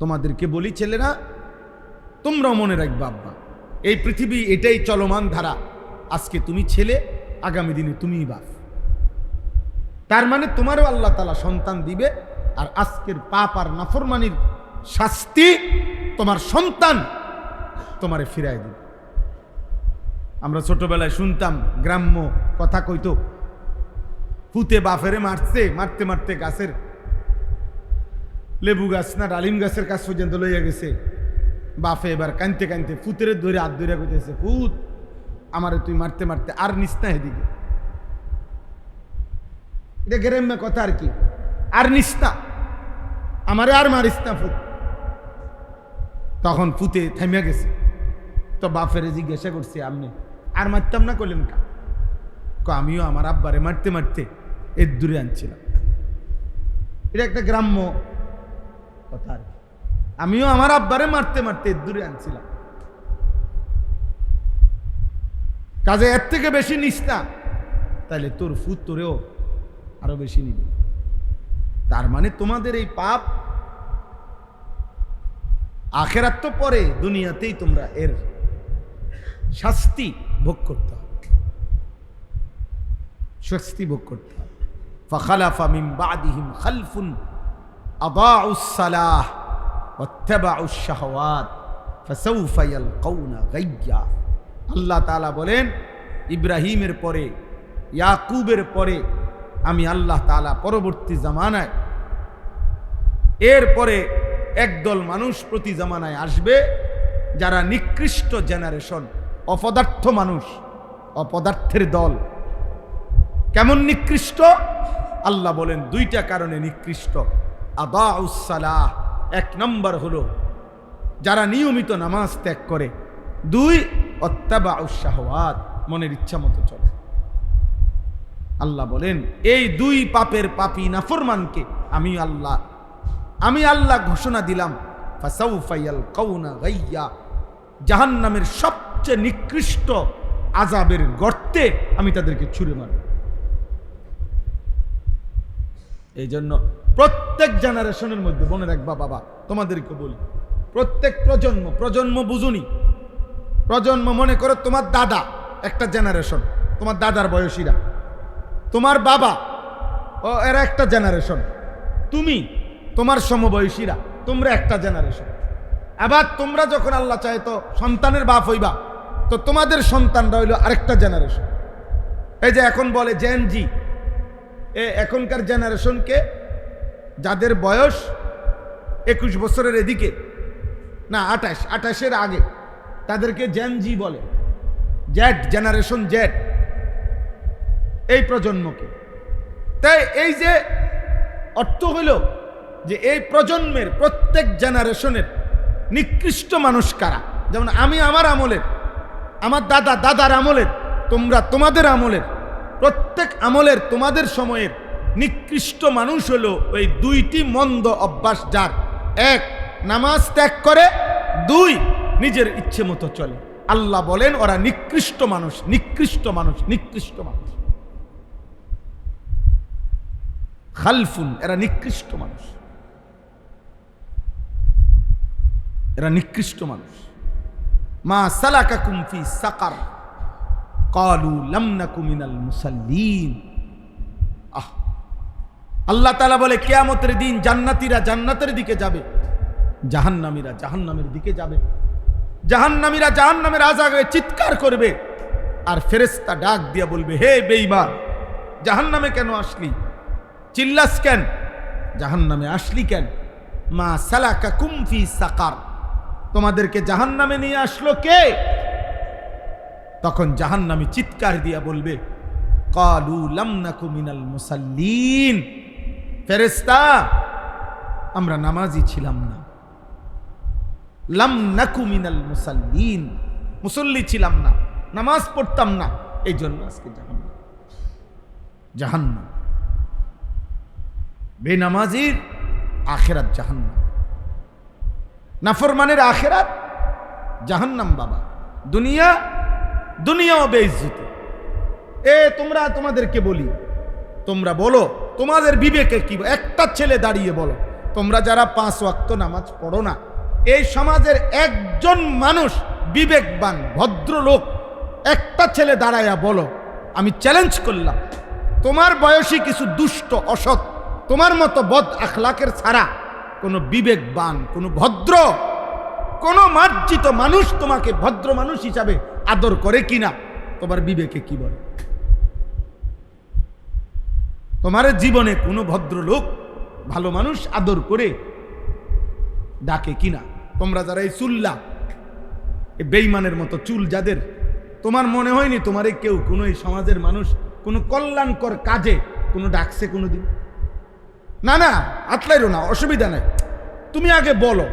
তোমাদেরকে বলি ছেলেরা, তোমরাও মনে রাখবা আব্বা, এই পৃথিবী এটাই চলমান ধারা। আজকে তুমি ছেলে, আগামী দিনে তুমিই বাপ। তার মানে তোমারও আল্লাহ তাআলা সন্তান দিবে, আর আজকের পাপ আর নাফরমানির শাস্তি তোমার সন্তান তোমারে ফিরাই দিবে। আমরা ছোটবেলায় শুনতাম, গ্রাম্য কথা কইতো, পুতে বাফেরে মারছে, মারতে মারতে গাছের লেবু গাছ না ডালিম গাছের কাছ পর্যন্ত লইয়া গেছে। বাফে এবার কানতে কানতে পুতের ধরে হাত ধরে কইতেছে, পুত আমারে তুই মারতে মারতে আর নিস না এদিকে। এটা গ্রাম্য কথা আর কি, আর নিস না আমারে, আর মারিস না পুত। তখন পুতে থামিয়া গেছে। তো বাফেরে জিজ্ঞাসা করছে, আপনি আর মারতাম না করলেন কা? আমিও আমার আব্বারে মারতে মারতে এর দূরে আনছিলাম। এটা একটা গ্রাম্য কথা আর কি। আমিও আমার আব্বারে মারতে মারতে এর দূরে আনছিলাম। কাজে এর থেকে বেশি নিস না, তাহলে তোর ফুত তোরেও আরো বেশি নিবে। তার মানে তোমাদের এই পাপ আখেরাত তো পরে, দুনিয়াতেই তোমরা এর শাস্তি ভোগ করতে হবে, শাস্তি ভোগ করতে হবে। ফাখালাফা মিন বাদিহিম খালফুন আদাউস সালাহ ওয়াত্তাবাউশ শাহওয়াত ফাসাউফা ইয়ালকাউনা গায়্যা। আল্লাহ তাআলা বলেন, ইব্রাহিমের পরে, ইয়াকুবের পরে আমি আল্লাহ তাআলা পরবর্তী জামানায়, এরপরে একদল মানুষ প্রতি জামানায় আসবে যারা নিকৃষ্ট জেনারেশন, অপদার্থ মানুষ, অপদার্থের দল। কেমন নিকৃষ্ট? আল্লাহ বলেন দুইটা কারণে নিকৃষ্ট। আদাউস সালাহ, এক নম্বর হলো যারা নিয়মিত নামাজ ত্যাগ করে। দুই, ওয়াত্তাবাউশ শাহওয়াত, মনের ইচ্ছা মতো চলে। আল্লাহ বলেন এই দুই পাপের পাপী নাফরমানকে আমি আল্লাহ ঘোষণা দিলাম, ফাসাউফা ইয়ালকাউনা গায়্যা, জাহান্নামের সবচেয়ে নিকৃষ্ট আযাবের গর্তে আমি তাদেরকে ছুঁড়ে মারব। এই জন্য প্রত্যেক জেনারেশনের মধ্যে মনে রাখবা বাবা, তোমাদেরকে বলি, প্রত্যেক প্রজন্ম বুঝুনি, প্রজন্ম মনে করো তোমার দাদা একটা জেনারেশন, তোমার দাদার বয়সীরা, তোমার বাবা ও এরা একটা জেনারেশন, তুমি তোমার সমবয়সীরা তোমরা একটা জেনারেশন। আবার তোমরা যখন আল্লাহ চায় তো সন্তানের বাপ হইবা, তো তোমাদের সন্তানরা হইল আরেকটা জেনারেশন। এই যে এখন বলে জেন জি, এখনকার জেনারেশনকে যাদের বয়স 21 বছরের এদিকে না 28-এর আগে, তাদেরকে জেন জি বলে, জেড জেনারেশন, জেড এই প্রজন্মকে। তাই এই যে অর্থ হইল যে এই প্রজন্মের প্রত্যেক জেনারেশনের নিকৃষ্ট মানুষ কারা, যেমন আমি আমার আমলের, আমার দাদার আমলের, তোমরা তোমাদের আমলের, প্রত্যেক আমলের তোমাদের সময়ের নিকৃষ্ট মানুষ হলো ওই দুইটি মন্দ অভ্যাস যার, এক নামাজ ত্যাগ করে, দুই নিজের ইচ্ছে মতো চলে। আল্লাহ বলেন ওরা নিকৃষ্ট মানুষ, নিকৃষ্ট মানুষ, নিকৃষ্ট মানুষ। খালফুন, এরা নিকৃষ্ট মানুষ, এরা নিকৃষ্ট মানুষ। মা সালাকাকুম ফি সাকার ক্বালু লাম নাকু মিনাল মুসাল্লিন। আল্লাহ তাআলা বলে কিয়ামতের দিন জান্নাতীরা জান্নাতের দিকে যাবে, জাহান্নামীরা জাহান্নামের দিকে যাবে। জাহান্নামীরা জাহান্নামের আযাবে চিৎকার করবে, আর ফেরেশতা ডাক দিয়া বলবে, হে বেঈমান, জাহান্নামে কেন আসলি? চিল্লাস কেন? জাহান্নামে আসলি কেন? মা সালাকাকুম ফি সাকার, তোমাদেরকে জাহান্নামে নিয়ে আসলো কে? তখন জাহান্নামী চিৎকার দিয়া বলবে, ক্বালু লাম নাকু মিনাল মুসাল্লিন, ফেরেশতা আমরা নামাজি ছিলাম না। লাম নাকু মিনাল মুসাল্লিন, মুসল্লি ছিলাম না, নামাজ পড়তাম না, এই জন্য আজকে জাহান্নাম। জাহান্নাম বেনামাজির আখেরাত জাহান্নাম, নাফরমানের আখেরাত জাহান্নাম। বাবা দুনিয়াও বেইজ্জতি। তোমরা, তোমাদেরকে বলি, তোমরা বলো তোমাদের বিবেকে কি? একটা ছেলে দাঁড়িয়ে বলো তোমরা যারা 5 ওয়াক্ত নামাজ পড়ো না, এই সমাজের একজন মানুষ বিবেকবান ভদ্রলোক একটা ছেলে দাঁড়ায়া বলো, আমি চ্যালেঞ্জ করলাম, তোমার বয়সী কিছু দুষ্ট অসৎ তোমার মতো বদ আখলাকের ছাড়া কোনো বিবেকবান, কোনো ভদ্র, কোনো মার্জিত মানুষ তোমাকে ভদ্র মানুষ হিসাবে আদর করে কিনা, তোমার বিবেকে কি বলে? তোমার জীবনে কোনো ভদ্রলোক ভালো মানুষ আদর করে ডাকে কিনা? তোমরা যারা এই চুল্লা, এই বেঈমানের মতো চুল যাদের, তোমার মনে হয়নি তোমার কেউ কোনো এই সমাজের মানুষ কোনো কল্যাণকর কাজে কোনো ডাকছে কোনোদিন? না না, আতলাইরো না, অসুবিধা নাই, তুমি আগে বলো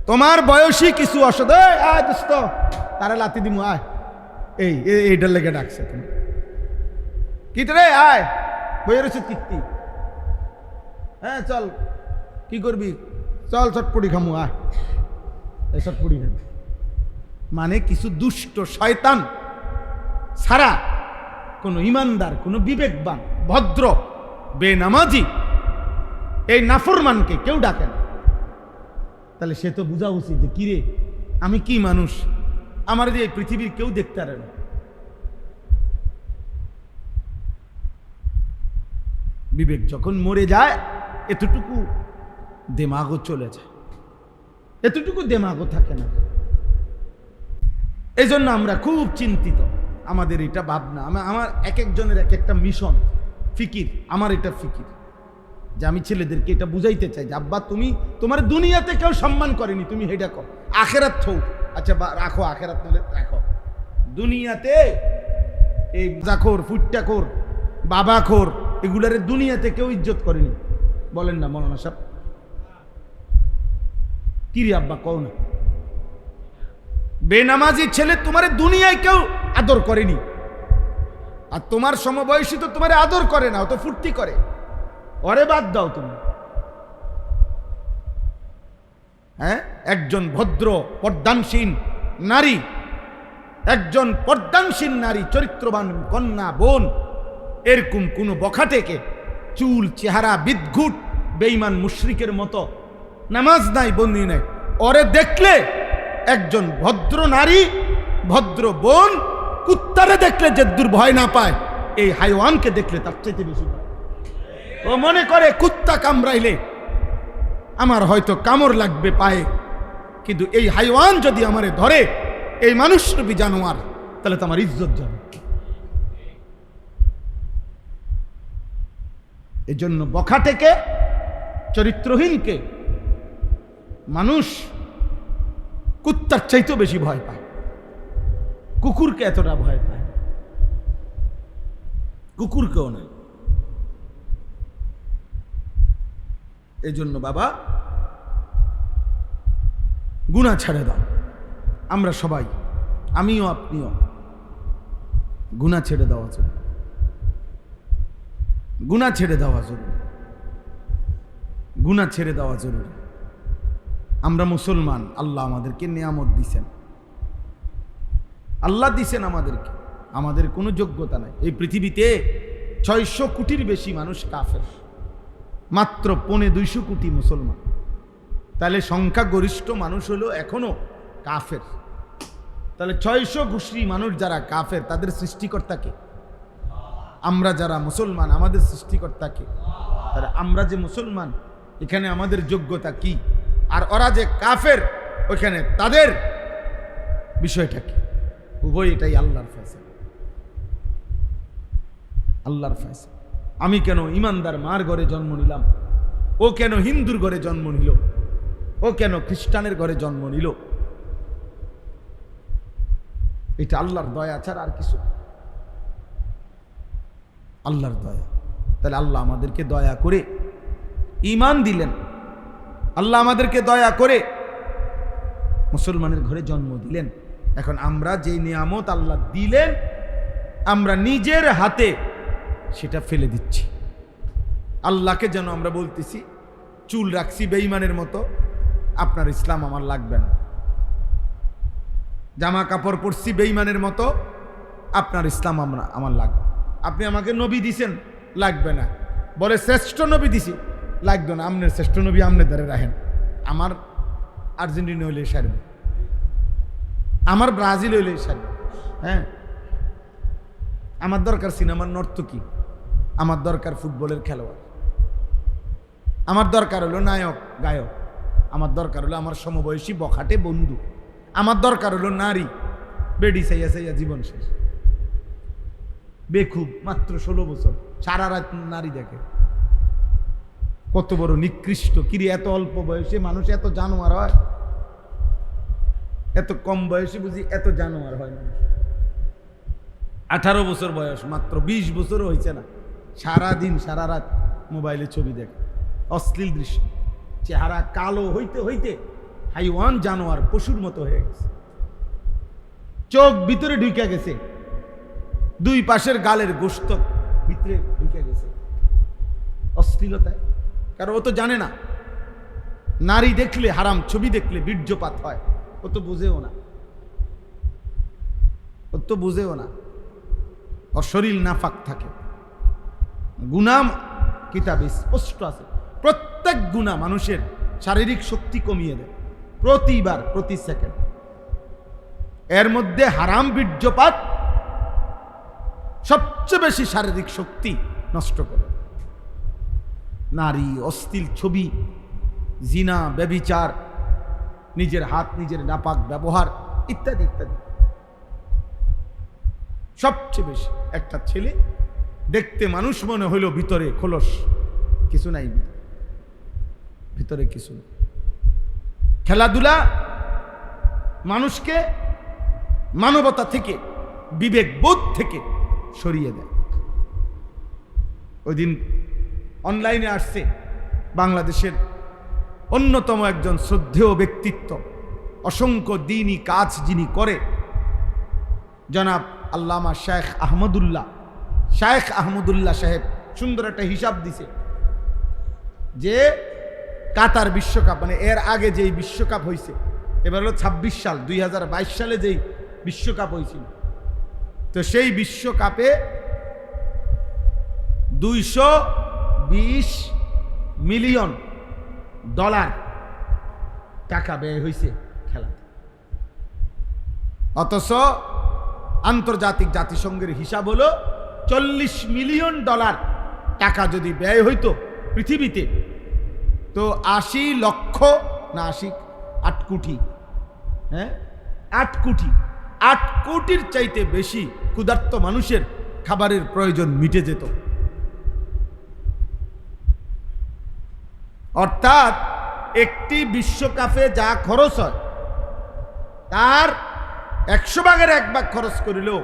তোমার বয়সী কিছু অসদ, আয় দোস্ত তারা লাতি দিমু, আয়, এইটার লেগে ডাকছে তুমি কি রে, আয় বইয়ের কীর্তি, হ্যাঁ চল কি করবি, চল চটপটি খামু, আয় এই চটপটি খাবি। মানে কিছু দুষ্ট শয়তান ছাড়া কোনো ইমানদার, কোনো বিবেকবান ভদ্র বেনামাজি এই নাফরমানকে কেউ ডাকে না। তাহলে সে তো বোঝা উচিত যে কিরে আমি কি মানুষ, আমার যে এই পৃথিবীর কেউ দেখতে পারে না। বিবেক যখন মরে যায় এতটুকু দেমাগও চলে যায়, এতটুকু দেমাগও থাকে না। এই জন্য আমরা খুব চিন্তিত, আমাদের এটা ভাবনা, আমার এক একজনের এক একটা মিশন ফিকির, আমার এটা ফিকির যে আমি ছেলেদেরকে এটা বুঝাইতে চাই যে আব্বা তুমি, তোমার দুনিয়াতে কেউ সম্মান করেনি, তুমি এটা কর, আখেরাত থৌ, আচ্ছা রাখো আখেরাত নলে রাখো, দুনিয়াতে এই জাখোর ফুট্টাখোর বাবাখোর এগুলারে দুনিয়াতে কেউ ইজ্জত করেনি, বলেন না মৌলানা সাহেব? কি রে আব্বা কও না, বেনামাজি ছেলে তোমার দুনিয়ায় কেউ আদর করেনি, আর তোমার সমবয়সী তো তোমার আদর করে না, ও তো ফুর্তি করে, ওরে বাদ দাও তুমি। হ্যাঁ, একজন ভদ্র পর্দানসীন নারী, একজন পর্দানসীন নারী, চরিত্রবান কন্যা বোন, এরকম কোন বখাটেকে চুল চেহারা বিদঘুট বেঈমান মুশরিকের মতো নামাজ নাই বন্দি নাই, ওরে দেখলে একজন ভদ্র নারী ভদ্র বোন কুত্তারে দেখলে যে ভয় না পায়, এই হাইওয়ানকে দেখলে তার চাইতে বেশি ভয়। ও মনে করে কুত্তা কামড়াইলে আমার হয়তো কামড় লাগবে পায়ে, কিন্তু এই হাইওয়ান যদি আমারে ধরে, এই মানুষরূপী জানোয়ার, তাহলে তো আমার ইজ্জত যাবে। এই জন্য বখাটেকে, চরিত্রহীনকে মানুষ কুত্তার চাইতেও বেশি ভয় পায়, কুকুরকে এতটা ভয় পায়, কুকুরকেও না। এই জন্য বাবা গুনাহ ছেড়ে দাও, আমরা সবাই, আমিও আপনিও গুনাহ ছেড়ে দেওয়া জরুরি, গুনাহ ছেড়ে দেওয়া জরুরি, গুনাহ ছেড়ে দেওয়া জরুরি। আমরা মুসলমান, আল্লাহ আমাদেরকে নিয়ামত দিছেন, আল্লাহ দিছেন আমাদেরকে, আমাদের কোনো যোগ্যতা নাই। এই পৃথিবীতে 600 কোটির বেশি মানুষ কাফের, মাত্র 250 কোটি মুসলমান, তাহলে সংখ্যাগরিষ্ঠ মানুষ হলো এখনো কাফের। তাহলে 600 কোটি মানুষ যারা কাফের, তাদের সৃষ্টিকর্তাকে, আমরা যারা মুসলমান আমাদের সৃষ্টিকর্তাকে, তাহলে আমরা যে মুসলমান এখানে আমাদের যোগ্যতা কি, আর ওরা যে কাফের ওইখানে তাদের বিষয়টা কি? উভয় এটাই আল্লাহর ফয়সালা, আল্লাহর ফয়সালা। আমি কেন ইমানদার মার ঘরে জন্ম নিলাম, ও কেন হিন্দুর ঘরে জন্ম নিল, ও কেন খ্রিস্টানের ঘরে জন্ম নিল, এটা আল্লাহর দয়া ছাড়া আর কিছু, আল্লাহর দয়া। তাহলে আল্লাহ আমাদেরকে দয়া করে ঈমান দিলেন, আল্লাহ আমাদেরকে দয়া করে মুসলমানের ঘরে জন্ম দিলেন। এখন আমরা যে নিয়ামত আল্লাহ দিলেন, আমরা নিজের হাতে সেটা ফেলে দিচ্ছি। আল্লাহকে যেন আমরা বলতেছি, চুল রাখছি বেঈমানের মতো, আপনার ইসলাম আমার লাগবে না। জামা কাপড় পরছি বেঈমানের মতো, আপনার ইসলাম আমার লাগবে। আপনি আমাকে নবী দিছেন, লাগবে না। বলে শ্রেষ্ঠ নবী দিছি, লাগতো না, আমনের শ্রেষ্ঠ নবী আমনের দ্বারে রাখেন। আমার আর্জেন্টিনা হইলে সারবে, আমার ব্রাজিল হইলে সারবে। হ্যাঁ, আমার দরকার সিনেমার নর্তকী, আমার দরকার ফুটবলের খেলোয়াড়, আমার দরকার হলো নায়ক গায়ক, আমার দরকার হলো আমার সমবয়সী বখাটে বন্ধু, আমার দরকার হলো নারী বেডি সাইয়া সাইয়া জীবন শেষ, বেখুব, মাত্র 16 বছর, সারা রাত নারী দেখে। কত বড় নিকৃষ্ট! কিরে, এত অল্প বয়সে মানুষ এত জানোয়ার হয়? এত কম বয়সে বুঝি এত জানোয়ার হয় মানুষ? 18 বছর বয়স, মাত্র 20 বছরও হয়েছে না, সারা দিন সারা রাত মোবাইলে ছবি দেখে, অশ্লীল দৃশ্য, চেহারা কালো হইতে হইতে হাইওয়ান জানোয়ার পশুর মতো হয়ে গেছে, চোখ ভিতরে ঢুকে গেছে, দুই পাশের গালের গোশত ভিতরে ঢুকে গেছে অশ্লীলতায়। কারণ ও তো জানে না নারী দেখলে হারাম, ছবি দেখলে বীর্যপাত হয়, ও তো বুঝেও না, ও তো বুঝেও না, ওর শরীর নাফাক থাকে। গুনাহ কিতাবে স্পষ্ট আছে, প্রত্যেক গুনাহ মানুষের শারীরিক শক্তি কমিয়ে দেয় প্রতিবার, প্রতি সেকেন্ড। এর মধ্যে হারাম বীর্যপাত সবচেয়ে বেশি শারীরিক শক্তি নষ্ট করে। নারী, অশ্লীল ছবি, জিনা, ব্যভিচার, নিজের হাত নিজের নাপাক ব্যবহার ইত্যাদি ইত্যাদি, সবচেয়ে বেশি। একটা ছেলে দেখতে মানুষ মনে হইল, ভিতরে খোলস, কিছু নাই, ভিতরে কিছু নেই। খেলাধুলা মানুষকে মানবতা থেকে, বিবেক বোধ থেকে সরিয়ে দেয়। ওই দিন অনলাইনে আসছে বাংলাদেশের অন্যতম একজন শ্রদ্ধেয় ব্যক্তিত্ব, অসংখ্য দ্বীনি কাজ যিনি করে, জনাব আল্লামা শেখ আহমদুল্লাহ সাহেব সুন্দর একটা হিসাব দিছে যে কাতার বিশ্বকাপ, মানে এর আগে যেই বিশ্বকাপ হয়েছে, এবার হলো 26 সাল, 2022 সালে যেই বিশ্বকাপ হয়েছিল, তো সেই বিশ্বকাপে $220 মিলিয়ন টাকা ব্যয় হয়েছে খেলাতে। অথচ আন্তর্জাতিক জাতিসংঘের হিসাব হলো $40 মিলিয়ন টাকা যদি ব্যয় হইতো পৃথিবীতে, তো 80 লক্ষ না 8 কোটি, হ্যাঁ 8 কোটির চাইতে বেশি ক্ষুধার্ত মানুষের খাবারের প্রয়োজন মিটে যেত। অর্থাৎ একটি বিশ্বকাপে যা খরচ হয় তার 100 ভাগের 1 ভাগ খরচ করিলেও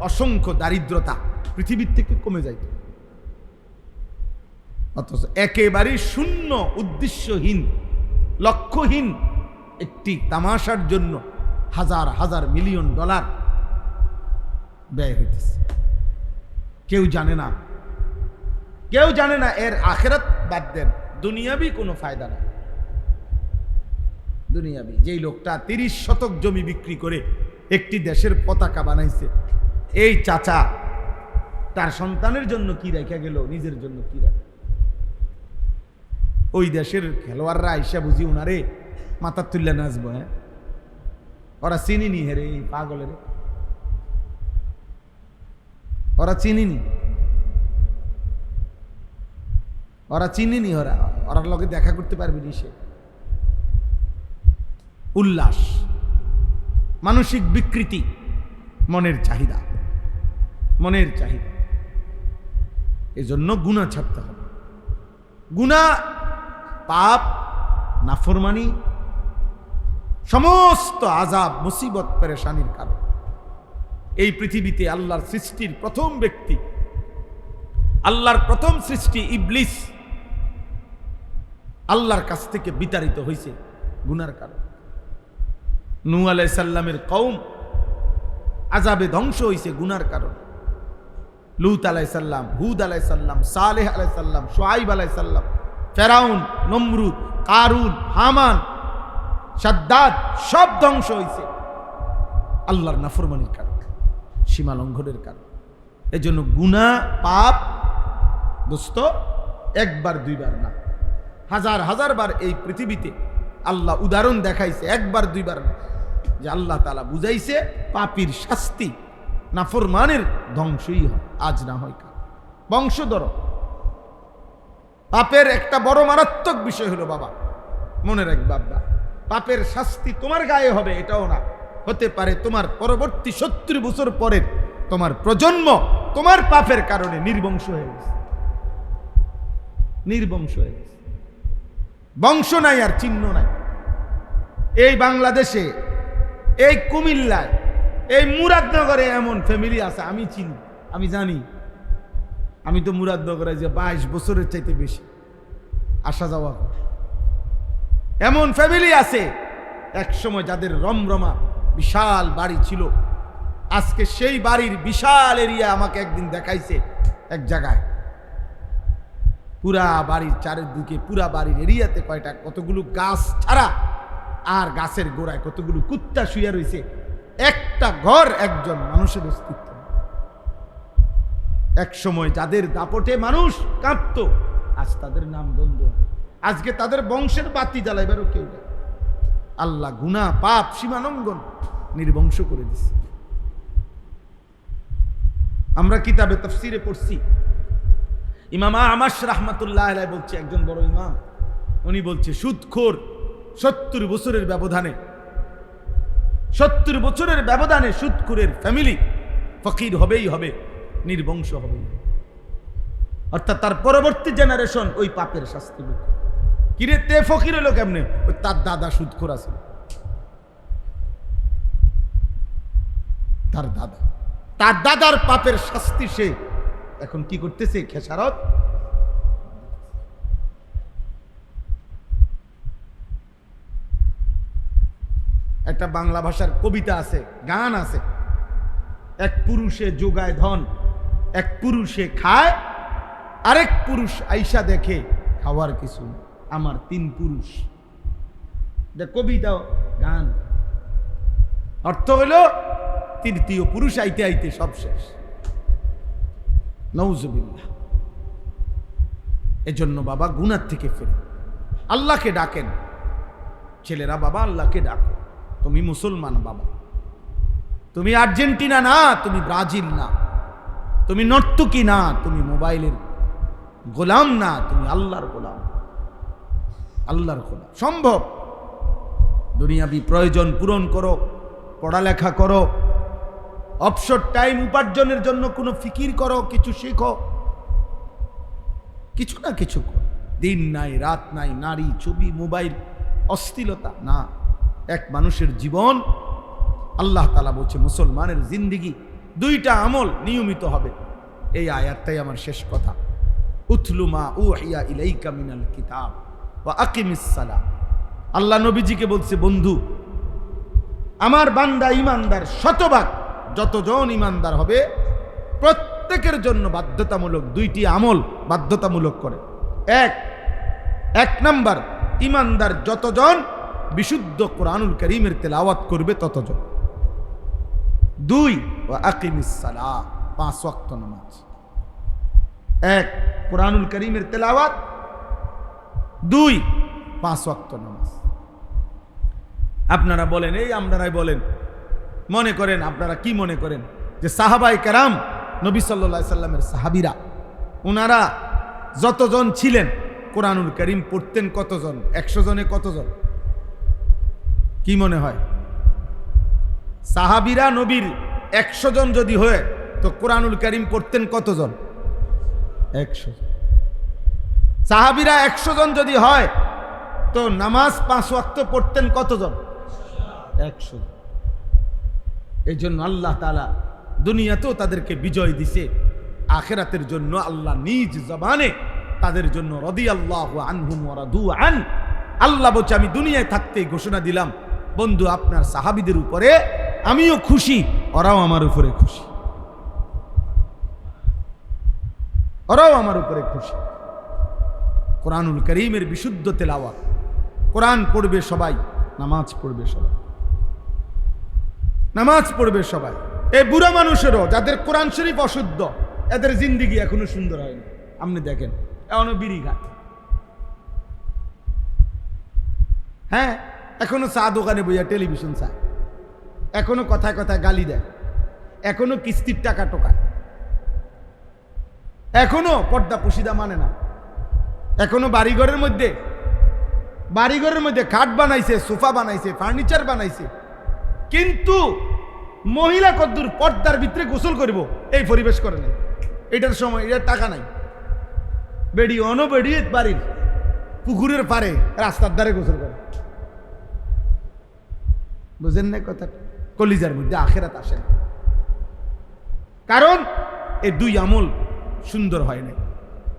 অসংখ্য দারিদ্রতা পৃথিবীর থেকে কমে যাইত। অথচ একেবারেই শূন্য, উদ্দেশ্যহীন, লক্ষ্যহীন একটি তামাশার জন্য হাজার হাজার মিলিয়ন ডলার ব্যয় হইতেছে। কেউ জানে না এর আখিরাত বাদ দেন, দুনিয়াবি কোনো ফায়দা নাই। দুনিয়াবি, যেই লোকটা 30 শতক জমি বিক্রি করে একটি দেশের পতাকা বানাইছে, এই চাচা তার সন্তানের জন্য কি রেখে গেল, নিজের জন্য কি রাখে? ওই দেশের খেলোয়াড়রা আইসা বুঝি উনারে মাথা তুললে নাচবো। হ্যাঁ, ওরা চিনিনি হেরে এই পাগলের, ওরা চিনিনি, ওরা লগে দেখা করতে পারবে নি। সে উল্লাস, মানসিক বিকৃতি, মনের চাহিদা। এজন্য গুনাহ ছাড়তে হবে। গুনাহ, পাপ, নাফরমানি সমস্ত আযাব, মুসিবত, পেরেশানির কারণ। এই পৃথিবীতে আল্লাহর সৃষ্টির প্রথম ব্যক্তি, আল্লাহর প্রথম সৃষ্টি ইবলিস আল্লাহর কাছ থেকে বিতাড়িত হয়েছে গুনার কারণ। নূহ আলাইহিস সালামের কওম আযাবে ধ্বংস হয়েছে গুনার কারণ। লূত আলাইহিস সালাম, হুদ আলাইহিস সালাম, সালেহ আলাইহিস সালাম, শুআইব আলাইহিস সালাম, ফেরাউন, নমরুদ, কারুন, হামান, শাদ্দাদ সব ধ্বংস হয়েছে আল্লাহর নাফরমানির কারণে, সীমা লঙ্ঘনের কারণে। এজন্য গুনাহ, পাপ দোস্ত একবার দুইবার না, হাজার হাজার বার এই পৃথিবীতে আল্লাহ উদাহরণ দেখাইছে, একবার দুইবার না, যে আল্লাহ তাআলা বুঝাইছে পাপীর শাস্তি নাফরমানের ধ্বংসই হয়, আজ না হয় কাল। বংশধর পাপের একটা বড় মারাত্মক বিষয় হলো বাবা, মনে রাখবা আব্বা, পাপের শাস্তি তোমার গায়ে হবে এটাও না, হতে পারে তোমার পরবর্তী 70 বছর পরের তোমার প্রজন্ম তোমার পাপের কারণে নির্বংশ হয়ে গেছে, নির্বংশ হয়ে গেছে, বংশ নাই আর চিহ্ন নাই। এই বাংলাদেশে, এই কুমিল্লায়, এই মুরাদনগরে এমন ফ্যামিলি আছে আমি চিনি, আমি জানি। আমি তো মুরাদনগরে যে 22 বছরের চাইতে বেশি আসা যাওয়া, এমন ফ্যামিলি আছে এক সময় যাদের রমরমা বিশাল বাড়ি ছিল, আজকে সেই বাড়ির বিশাল এরিয়া আমাকে একদিন দেখাইছে এক জায়গায়, পুরা বাড়ির চারিদিকে, পুরা বাড়ির এরিয়াতে কয়টা কতগুলো গাছ ছাড়া আর গাছের গোড়ায় কতগুলো কুত্তা শুয়ে রয়েছে, একটা ঘর একজন মানুষের অস্তিত্ব। এক সময় যাদের দাপটে মানুষ কাঁপতো, আজ তাদের নাম দ্বন্দ্ব, আজকে তাদের বংশের বাতি জ্বালাইবারও কেউ নেই। আল্লাহ গুনাহ পাপ সীমালঙ্ঘন নির্বংশ করে দিছে। আমরা কিতাবে তাফসীরে পড়ছি, ইমাম আমাশ রাহমাতুল্লাহ আলাইহি বলছে, একজন বড় ইমাম, উনি বলছে সুদখোর 70 বছরের ব্যবধানে, 70 বছরের ব্যবধানে সুদখোরের ফ্যামিলি ফকির হবেই হবে, নির্বংশ হবেই। অর্থাৎ তার পরবর্তী জেনারেশন ওই পাপের শাস্তি ভোগ। কিরে তে ফকির হলো কেমনে? ওই তার দাদা সুদখোর আছে, তার দাদার পাপের শাস্তি সে এখন কি করতেছে? খেসারত। একটা বাংলা ভাষার কবিতা আছে, গান আছে, এক পুরুষে যোগায় ধন, এক পুরুষে খায়, আরেক পুরুষ আইসা দেখে খাওয়ার কিছু, আমার 3 পুরুষ। কবিতা গান, অর্থ হইল তৃতীয় পুরুষ আইতে আইতে সব শেষ। নাউজুবিল্লাহ। এজন্য বাবা গুনাহ থেকে ফেরেন, আল্লাহকে ডাকেন। ছেলেরা বাবা আল্লাহকে ডাকো। তুমি মুসলমান বাবা, তুমি আর্জেন্টিনা না, তুমি ব্রাজিল না, তুমি নর্তকী না, তুমি মোবাইলের গোলাম না, তুমি আল্লাহর গোলাম, আল্লাহর গোলাম। সম্ভব। দুনিয়াবি প্রয়োজন পূরণ করো, পড়ালেখা করো, অবসর টাইম উপার্জনের জন্য কোনো ফিকির করো, কিছু শেখো, কিছু না কিছু করো। দিন নাই রাত নাই, নারী, ছবি, মোবাইল, অশ্লীলতা না। এক মানুষের জীবন, আল্লাহ তাআলা বলছে মুসলমানের জিন্দেগি 2টা আমল নিয়মিত হবে। এই আয়াতটাই আমার শেষ কথা। উতলু মা উহিয়া ইলাইকা মিনাল কিতাব ওয়া আকিমিস সালাহ। আল্লাহ নবীজিকে বলছে, বন্ধু আমার বান্দা ইমানদার, শতভাগ যতজন ইমানদার হবে প্রত্যেকের জন্য বাধ্যতামূলক 2টি আমল বাধ্যতামূলক করে। এক নাম্বার, ইমানদার যতজন বিশুদ্ধ কোরআনুল কারীমের তেলাওয়াত করবে ততজন। 2, ওয়া আকিমিস সালাহ, 5 ওয়াক্ত নামাজ। 1, কোরআনুল কারীমের তেলাওয়াত, 2, 5 ওয়াক্ত নামাজ। আপনারা বলেন, এই আপনারাই বলেন, মনে করেন, আপনারা কি মনে করেন যে সাহাবায়ে কেরাম, নবী সাল্লাল্লাহু আলাইহি সাল্লামের সাহাবীরা, ওনারা যতজন ছিলেন কোরআনুল কারীম পড়তেন কতজন? 100 জনে কতজন? কি মনে হয়? সাহাবীরা নবীর 100 জন যদি হয় তো কোরআনুল কারীম পড়তেন কতজন? 100। সাহাবীরা 100 জন যদি হয় তো নামাজ 5 ওয়াক্ত পড়তেন কতজন? 100। এই জন্য আল্লাহ তাআলা দুনিয়াতেও তাদেরকে বিজয় দিছে, আখিরাতের জন্য আল্লাহ নিজ জবানে তাদের জন্য রাদিয়াল্লাহু আনহুম ওয়া রাদু আন। আল্লাহ বলছে, আমি দুনিয়ায় থাকতে ঘোষণা দিলাম, বন্ধু আপনার সাহাবীদের উপরে আমিও খুশি, ওরাও আমার উপরে খুশি, ওরাও আমার উপরে খুশি। কোরআনুল কারীমের বিশুদ্ধ তেলাওয়াত, কোরআন পড়বে সবাই, নামাজ পড়বে সবাই, নামাজ পড়বে সবাই। এই বুড়া মানুষেরও যাদের কোরআন শরীফ অশুদ্ধ, এদের জিন্দেগি এখনো সুন্দর হয়নি। আপনি দেখেন, এখনো বিড়ি খায়, হ্যাঁ, এখনো চা দোকানে বইয়া টেলিভিশন চায়, এখনো কথায় কথায় গালি দেয়, এখনো কিস্তির টাকা টোকায়, এখনো পর্দা পুশিদা মানে না, এখনো বাড়িঘরের মধ্যে খাট বানাইছে, সোফা বানাইছে, ফার্নিচার বানাইছে, কিন্তু মহিলা কদ্দুর পর্দার ভিতরে গোসল করব এই পরিবেশ করে নাই, এটার সময়, এটার টাকা নাই। বেড়ি বেড়িয়ে বাড়ির পুকুরের পারে রাস্তার ধারে গোসল করে। বুঝেন না কথা? কলিজার মধ্যে আখেরাত আসে না, কারণ এই দুই আমল সুন্দর হয় নাই।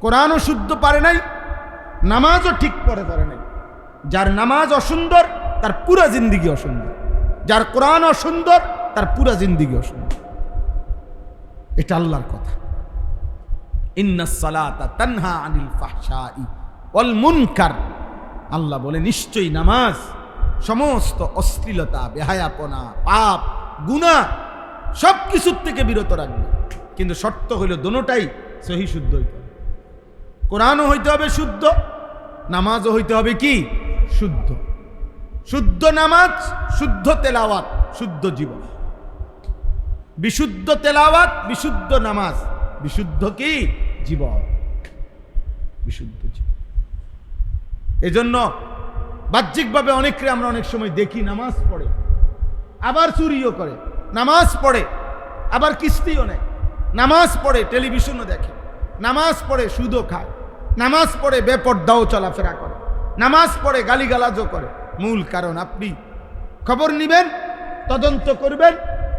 কোরআনও শুদ্ধ পারে নাই, নামাজও ঠিক পড়ে পারে নাই। যার নামাজ অসুন্দর তার পুরা জিন্দিগি অসুন্দর, যার কোরআন অসুন্দর তার পুরা জিন্দিগি অসুন্দর। এটা আল্লাহর কথা। ইন্নাস সালাতা তানহা আনিল ফাহশাই ওয়াল মুনকার। আল্লাহ বলে নিশ্চয়ই নামাজ সমস্ত অশ্লীলতা, বেহায়াপনা, পাপ, গুনাহ সব কিছুর থেকে বিরত রাখবে, কিন্তু শর্ত হইল দোনোটাই সহি শুদ্ধ হইতে হবে। কোরআনও হইতে হবে শুদ্ধ, নামাজও হইতে হবে কি শুদ্ধ। শুদ্ধ নামাজ, শুদ্ধ তেলাওয়াত, শুদ্ধ জীবন। বিশুদ্ধ তেলাওয়াত, বিশুদ্ধ নামাজ, বিশুদ্ধ কি জীবন, বিশুদ্ধ জীবন। এজন্য বাহ্যিকভাবে অনেকরে আমরা অনেক সময় দেখি নামাজ পড়ে আবার চুরিও করে, নামাজ পড়ে আবার কিস্তিও নেয়, নামাজ পড়ে টেলিভিশনও দেখে, নামাজ পড়ে সুদও খায়, নামাজ পড়ে বেপর্দাও চলাফেরা করে, নামাজ পড়ে গালিগালাজও করে। মূল কারণ আপনি খবর নিবেন, তদন্ত করবেন,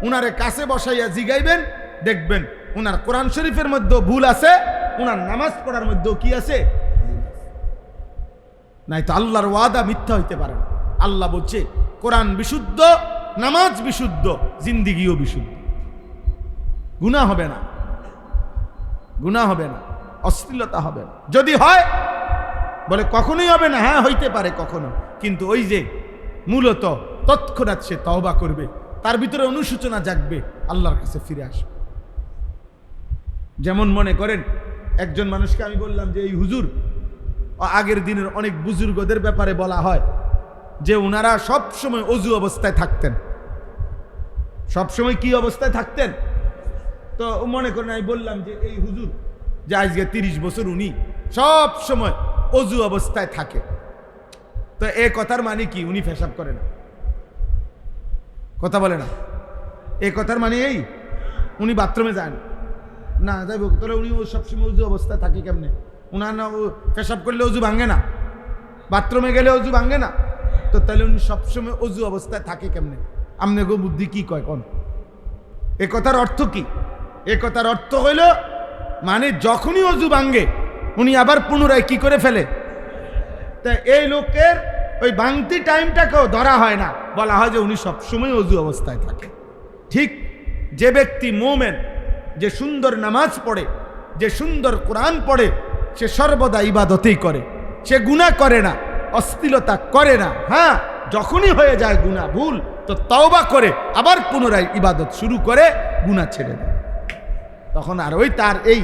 উনারে কাছে বসাইয়া জিগাইবেন, দেখবেন উনার কোরআন শরীফের মধ্যেও ভুল আছে, উনার নামাজ পড়ার মধ্যেও কি আছে, নাই তো আল্লাহর ওয়াদা মিথ্যা হইতে পারে না। আল্লাহ বলছে কোরআন বিশুদ্ধ, নামাজ বিশুদ্ধ, জিন্দিগিও বিশুদ্ধ। গুনাহ হবে না, গুনাহ হবে না, অশ্লীলতা হবে না। যদি হয় বলে কখনোই হবে না, হ্যাঁ হইতে পারে কখনো, কিন্তু ওই যে মূলত তৎক্ষণাৎ সে তওবা করবে, তার ভিতরে অনুশোচনা জাগবে, আল্লাহর কাছে ফিরে আসবে। যেমন মনে করেন একজন মানুষকে আমি বললাম যে এই হুজুর, আগের দিনের অনেক বুজুর্গদের ব্যাপারে বলা হয় যে ওনারা সব সময় অজু অবস্থায় থাকতেন। সব সময় কি অবস্থায় থাকতেন? তো মনে করেন আমি বললাম যে এই হুজুর যে আজকে 30 বছর উনি সব সময় অজু অবস্থায় থাকে, তো এ কথার মানে কি উনি পেশাব করে না? কথা বলে না। এ কথার মানে এই উনি বাথরুমে যান না, যাইব তাহলে উনি সবসময় অজু অবস্থায় থাকে কেমনে? উনার না পেশাব করলে অজু ভাঙে না, বাথরুমে গেলে অজু ভাঙে না, তো তাহলে উনি সবসময় অজু অবস্থায় থাকে কেমনে? আমনে গো বুদ্ধি কি কয় কোন? এ কথার অর্থ কি? এ কথার অর্থ হইল মানে যখনই অজু ভাঙ্গে উনি আবার পুনরায় কি করে ফেলে। তা এই লোকের ওই ভাঙতি টাইমটাকেও ধরা হয় না, বলা হয় যে উনি সবসময় অজু অবস্থায় থাকে। ঠিক যে ব্যক্তি মুমিন, যে সুন্দর নামাজ পড়ে, যে সুন্দর কোরআন পড়ে, সে সর্বদা ইবাদতেই করে, সে গুনাহ করে না, অশ্লীলতা করে না। হ্যাঁ, যখনই হয়ে যায় গুনাহ ভুল, তো তওবা করে আবার পুনরায় ইবাদত শুরু করে, গুনাহ ছেড়ে দেয়। তখন আর ওই তার এই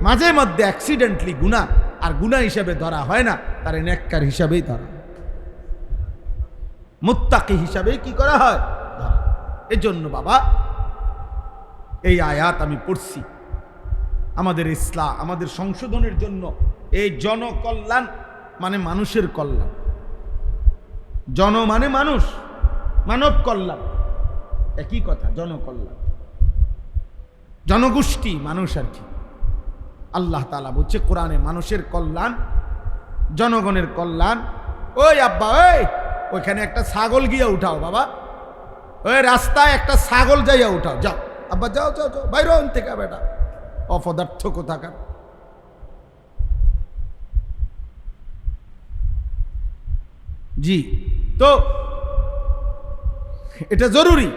মাঝে মধ্যে অ্যাক্সিডেন্টলি গুনাহ আর গুনাহ হিসাবে ধরা হয় না, তার নেককার হিসাবেই ধরা হয়, মুত্তাকি হিসাবেই কি করা হয়, ধরা। এজন্য বাবা এই আয়াত আমি পড়ছি আমাদের ইসলাম, আমাদের সংশোধনের জন্য। এই জনকল্যাণ মানে মানুষের কল্যাণ, জন মানে মানুষ, মানব কল্যাণ একই কথা। জনকল্যাণ, জনগোষ্ঠী মানুষ আর কি। আল্লাহ তাআলা বলছে কোরআনে মানুষের কল্যাণ, জনগণের কল্যাণ। ওই আব্বা, ওইখানে একটা ছাগল গিয়া উঠাও বাবা, ওই রাস্তায় একটা ছাগল যাইয়া উঠাও, যাও আব্বা, যাও যাও যাও, বাইরে থেকে বেটা, অপদার্থ কোথাকার। জি, তো এটা জরুরি।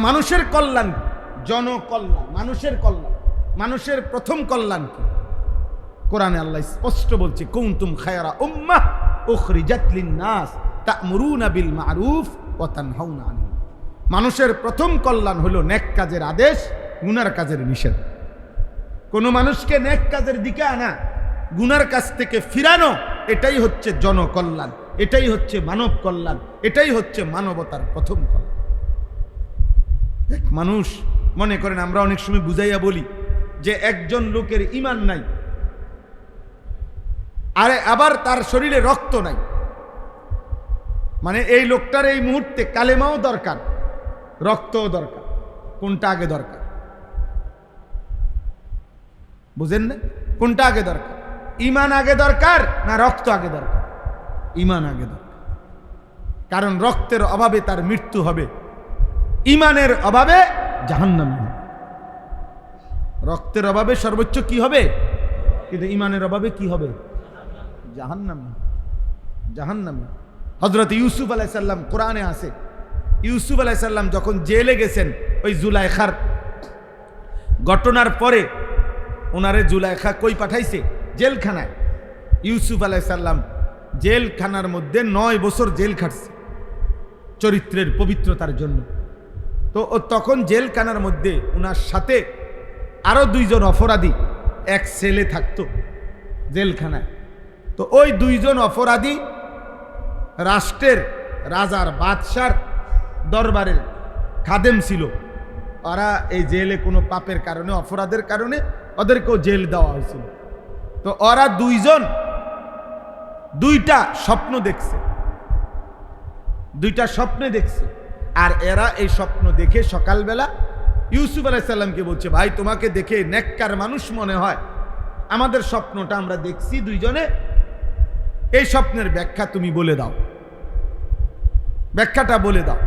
মানুষের কল্যাণ, জনকল্যাণ, মানুষের কল্যাণ। মানুষের প্রথম কল্যাণ কি? কোরআনে আল্লাহ স্পষ্ট বলছে, কুনতুম খায়রা উম্মাহ উখরিজাত লিন-নাস তা'মুরুনা বিল মা'রুফ ওয়া তানহাউনা আনিল। মানুষের প্রথম কল্যাণ হলো নেক কাজের আদেশ, গুনার কাজের নিষেধ। কোন মানুষকে নেক কাজের দিকে আনা, গুনার কাজ থেকে ফিরানো, এটাই হচ্ছে জনকল্যাণ, এটাই হচ্ছে মানব কল্যাণ, এটাই হচ্ছে মানবতার প্রথম কল্যাণ। এক মানুষ, মনে করেন আমরা অনেক সময় বুঝাইয়া বলি যে একজন লোকের ঈমান নাই, আরে আবার তার শরীরে রক্ত নাই, মানে এই লোকটার এই মুহূর্তে কালেমাও দরকার, রক্তও দরকার। কোনটা আগে দরকার? বুঝেন না? কোনটা আগে দরকার? ঈমান আগে দরকার না রক্ত আগে দরকার? ঈমান আগে দরকার। কারণ রক্তের অভাবে তার মৃত্যু হবে, ঈমানের অভাবে জাহান্নাম হবে। রক্তের অভাবে সর্বোচ্চ কি হবে, কিন্তু ঈমানের অভাবে কি হবে? জাহান্নাম, জাহান্নাম। হযরত ইউসুফ আলাইহিস সালাম কোরআনে আছে, ইউসুফ আলাইহিস সালাম যখন জেলে গেছেন ওই জুলাইখার ঘটনার পরে, ওনারে জুলাইখা কই পাঠাইছে? জেলখানায়। ইউসুফ আলাইহিস সালাম জেলখানার মধ্যে 9 বছর জেল খাটছে চরিত্রের পবিত্রতার জন্য। তো ও তখন জেলখানার মধ্যে ওনার সাথে আরো 2 জন অপরাধী, এক ছেলে থাকতো জেলখানায়। তো ওই 2 জন অপরাধী রাষ্ট্রের, রাজার, বাদশার দরবারের খাদেম ছিল। ওরা এই জেলে কোনো পাপের কারণে, অপরাধের কারণে ওদেরকেও জেল দেওয়া হয়েছিল। তো ওরা 2 জন 2টা স্বপ্ন দেখছে, 2টা স্বপ্নে দেখছে। আর এরা এই স্বপ্ন দেখে সকালবেলা ইউসুফ আলাইহিস সালামকে বলছে, ভাই তোমাকে দেখে নেককার মানুষ মনে হয়, আমাদের স্বপ্নটা আমরা দেখছি 2 জনে, এই স্বপ্নের ব্যাখ্যা তুমি বলে দাও, ব্যাখ্যাটা বলে দাও।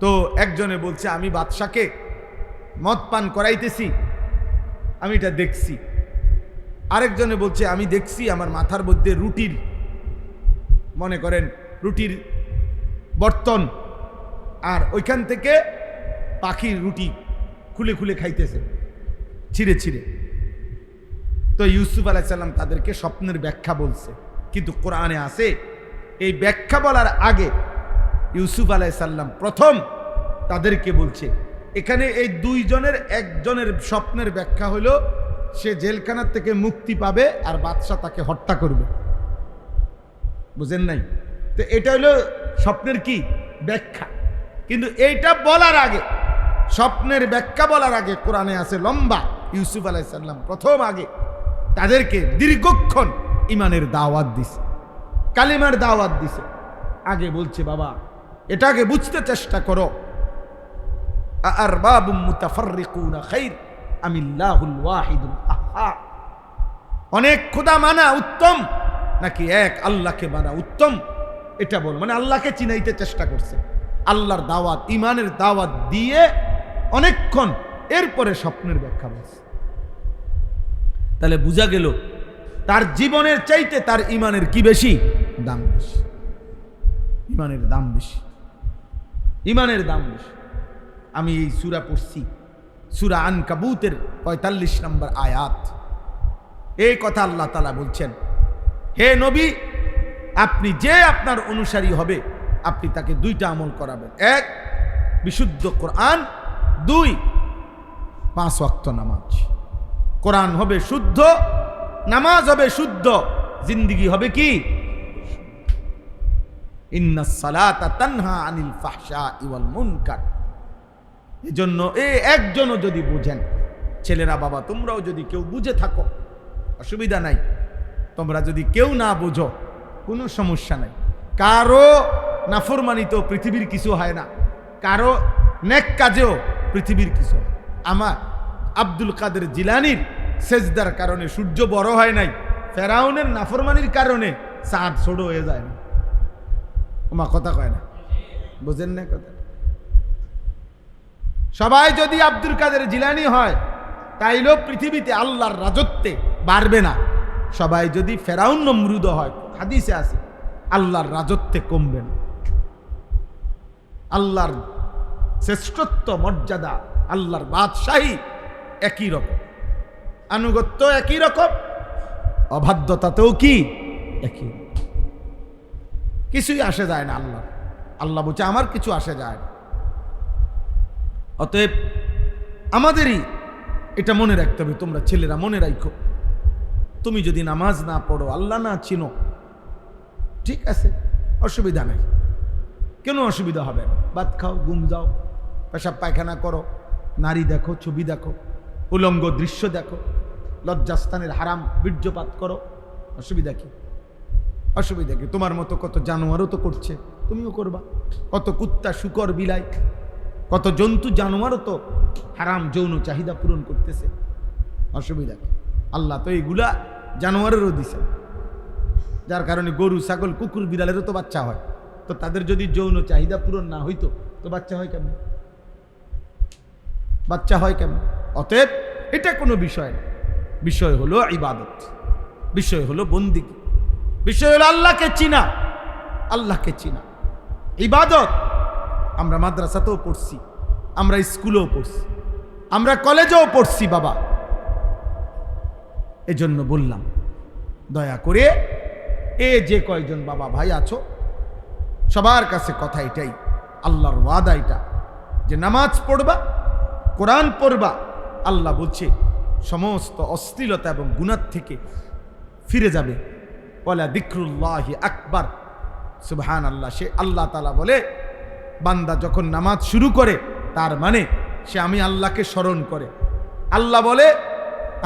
তো একজনে বলছে, আমি বাদশাকে মদ পান করাইতেছি, আমি এটা দেখছি। আরেকজনে বলছে, আমি দেখছি আমার মাথার মধ্যে রুটির, মনে করেন রুটির বর্তন, আর ওইখান থেকে পাখির রুটি খুলে খুলে খাইতেছে, ছিঁড়ে ছিঁড়ে। তো ইউসুফ আলাইহিস সালাম তাদেরকে স্বপ্নের ব্যাখ্যা বলছে, কিন্তু কোরআনে আছে এই ব্যাখ্যা বলার আগে ইউসুফ আলাইহিস সালাম প্রথম তাদেরকে বলছে, এখানে এই 2 জনের একজনের স্বপ্নের ব্যাখ্যা হলো সে জেলখানার থেকে মুক্তি পাবে আর বাদশা তাকে হত্যা করবে। বুঝেন নাই? তো এটা হলো স্বপ্নের কি ব্যাখ্যা। কিন্তু এইটা বলার আগে, স্বপ্নের ব্যাখ্যা বলার আগে কোরআনে আছে লম্বা, ইউসুফ আলাইহিস সালাম প্রথম আগে তাদেরকে দীর্ঘক্ষণ ঈমানের দাওয়াত দিছে, কালিমার দাওয়াত দিছে। আগে বলছে, বাবা এটাকে বুঝতে চেষ্টা করো, আরবাবুম মুতাফাররিকুনা খায়র আমিল্লাহুল ওয়াহিদুল কাহ্হার, অনেক খোদা মানা উত্তম নাকি এক আল্লাহকে মানা উত্তম, এটা বল। মানে আল্লাহকে চিনাইতে চেষ্টা করছে, আল্লাহর দাওয়াত, ঈমানের দাওয়াত দিয়ে অনেকক্ষণ, এরপরে স্বপ্নের ব্যাখ্যা বলছে। তাহলে বোঝা গেল তার জীবনের চাইতে তার ঈমানের কি বেশি? দাম বেশি। ঈমানের দাম বেশি, ঈমানের দাম বেশি। আমি এই সূরা পড়ছি, সূরা আনকাবুতের 45 নম্বর আয়াত। এই কথা আল্লাহ তাআলা বলছেন, হে নবী, আপনি যে আপনার অনুসারী হবে, আপনি তাকে 2টা আমল করাবেন। 1 বিশুদ্ধ কোরআন, 2 5 ওয়াক্ত নামাজ। কোরআন হবে শুদ্ধ, নামাজ হবে শুদ্ধ, জিন্দেগি হবে কি? ইন্নাস সালাতা তানহা আনিল ফাহশাই ওয়াল মুনকার। এজন্য একজনও যদি বুঝেন, ছেলেরা বাবা তোমরাও যদি কেউ বুঝে থাকো অসুবিধা নাই, তোমরা যদি কেউ না বুঝো কোনো সমস্যা নাই। কারো নাফরমানিতেও পৃথিবীর কিছু হয় না, কারো নেক কাজেও পৃথিবীর কিছু হয়। আমার আব্দুল কাদের জিলানির সেজদার কারণে সূর্য বড় হয় নাই, ফেরাউনের নাফরমানির কারণে চাঁদ ছোট হয়ে যায় না। ওমা কথা কয় না, বুঝেন না কথা? সবাই যদি আব্দুল কাদের জিলানি হয় তাইলেও পৃথিবীতে আল্লাহর রাজত্বে বাড়বে না। সবাই যদি ফেরাউন নমরুদ হয়, হাদিসে আছে, আল্লাহর রাজত্বে কমবে না। আল্লাহর শ্রেষ্ঠত্ব, মর্যাদা, আল্লাহর বাদশাহী একই রকম, আনুগত্য একই রকম, অবাধ্যতাতেও কি একই। কিছুই আসে যায় না আল্লাহ। আল্লাহ বলছে আমার কিছু আসে যায় না। অতএব আমাদেরই এটা মনে রাখতে হবে, তোমরা ছেলেরা মনে রাখো, তুমি যদি নামাজ না পড়ো, আল্লাহ না চিনো, ঠিক আছে, অসুবিধা নেই, কেন অসুবিধা হবে না। ভাত খাও, ঘুম যাও, পেশাব পায়খানা করো, নারী দেখো, ছবি দেখো, উলঙ্গ দৃশ্য দেখো, লজ্জাস্থানের হারাম বীর্যপাত করো, অসুবিধা কি? অসুবিধা কি? তোমার মতো কত জানোয়ারও তো করছে, তুমিও করবা। কত কুত্তা, শুকর, বিলাই, কত জন্তু জানোয়ারও তো হারাম যৌন চাহিদা পূরণ করতেছে, অসুবিধা কি? আল্লাহ তো এইগুলা জানোয়ারেরও দিছে, যার কারণে গরু, ছাগল, কুকুর, বিড়ালেরও তো বাচ্চা হয়। তো তাদের যদি যৌন চাহিদা পূরণ না হইতো তো বাচ্চা হয় কেমন? বাচ্চা হয় কেমন? অতএব এটা কোনো বিষয় না। বিষয় হলো ইবাদত, বিষয় হলো বন্দিগি, বিষয় হলো আল্লাহকে চিনা, আল্লাহকে চিনা। ইবাদত আমরা মাদ্রাসাতেও পড়ছি, আমরা স্কুলেও পড়ছি, আমরা কলেজেও পড়ছি বাবা। এজন্য বললাম, দয়া করে যে কয়জন বাবা ভাই আছো, সবার কাছে কথা এটাই, আল্লাহর ওয়াদা এটা, যে নামাজ পড়বা, কোরআন পড়বা। আল্লাহ বলছে সমস্ত অশ্লীলতা এবং গুনাহ থেকে ফিরে যাবে। ওয়ালা যিকরুল্লাহি আকবার, সুবহানাল্লাহ। সে আল্লাহ তাআলা বলে, বান্দা যখন নামাজ শুরু করে তার মানে সে আমি আল্লাহকে স্মরণ করে। আল্লাহ বলে,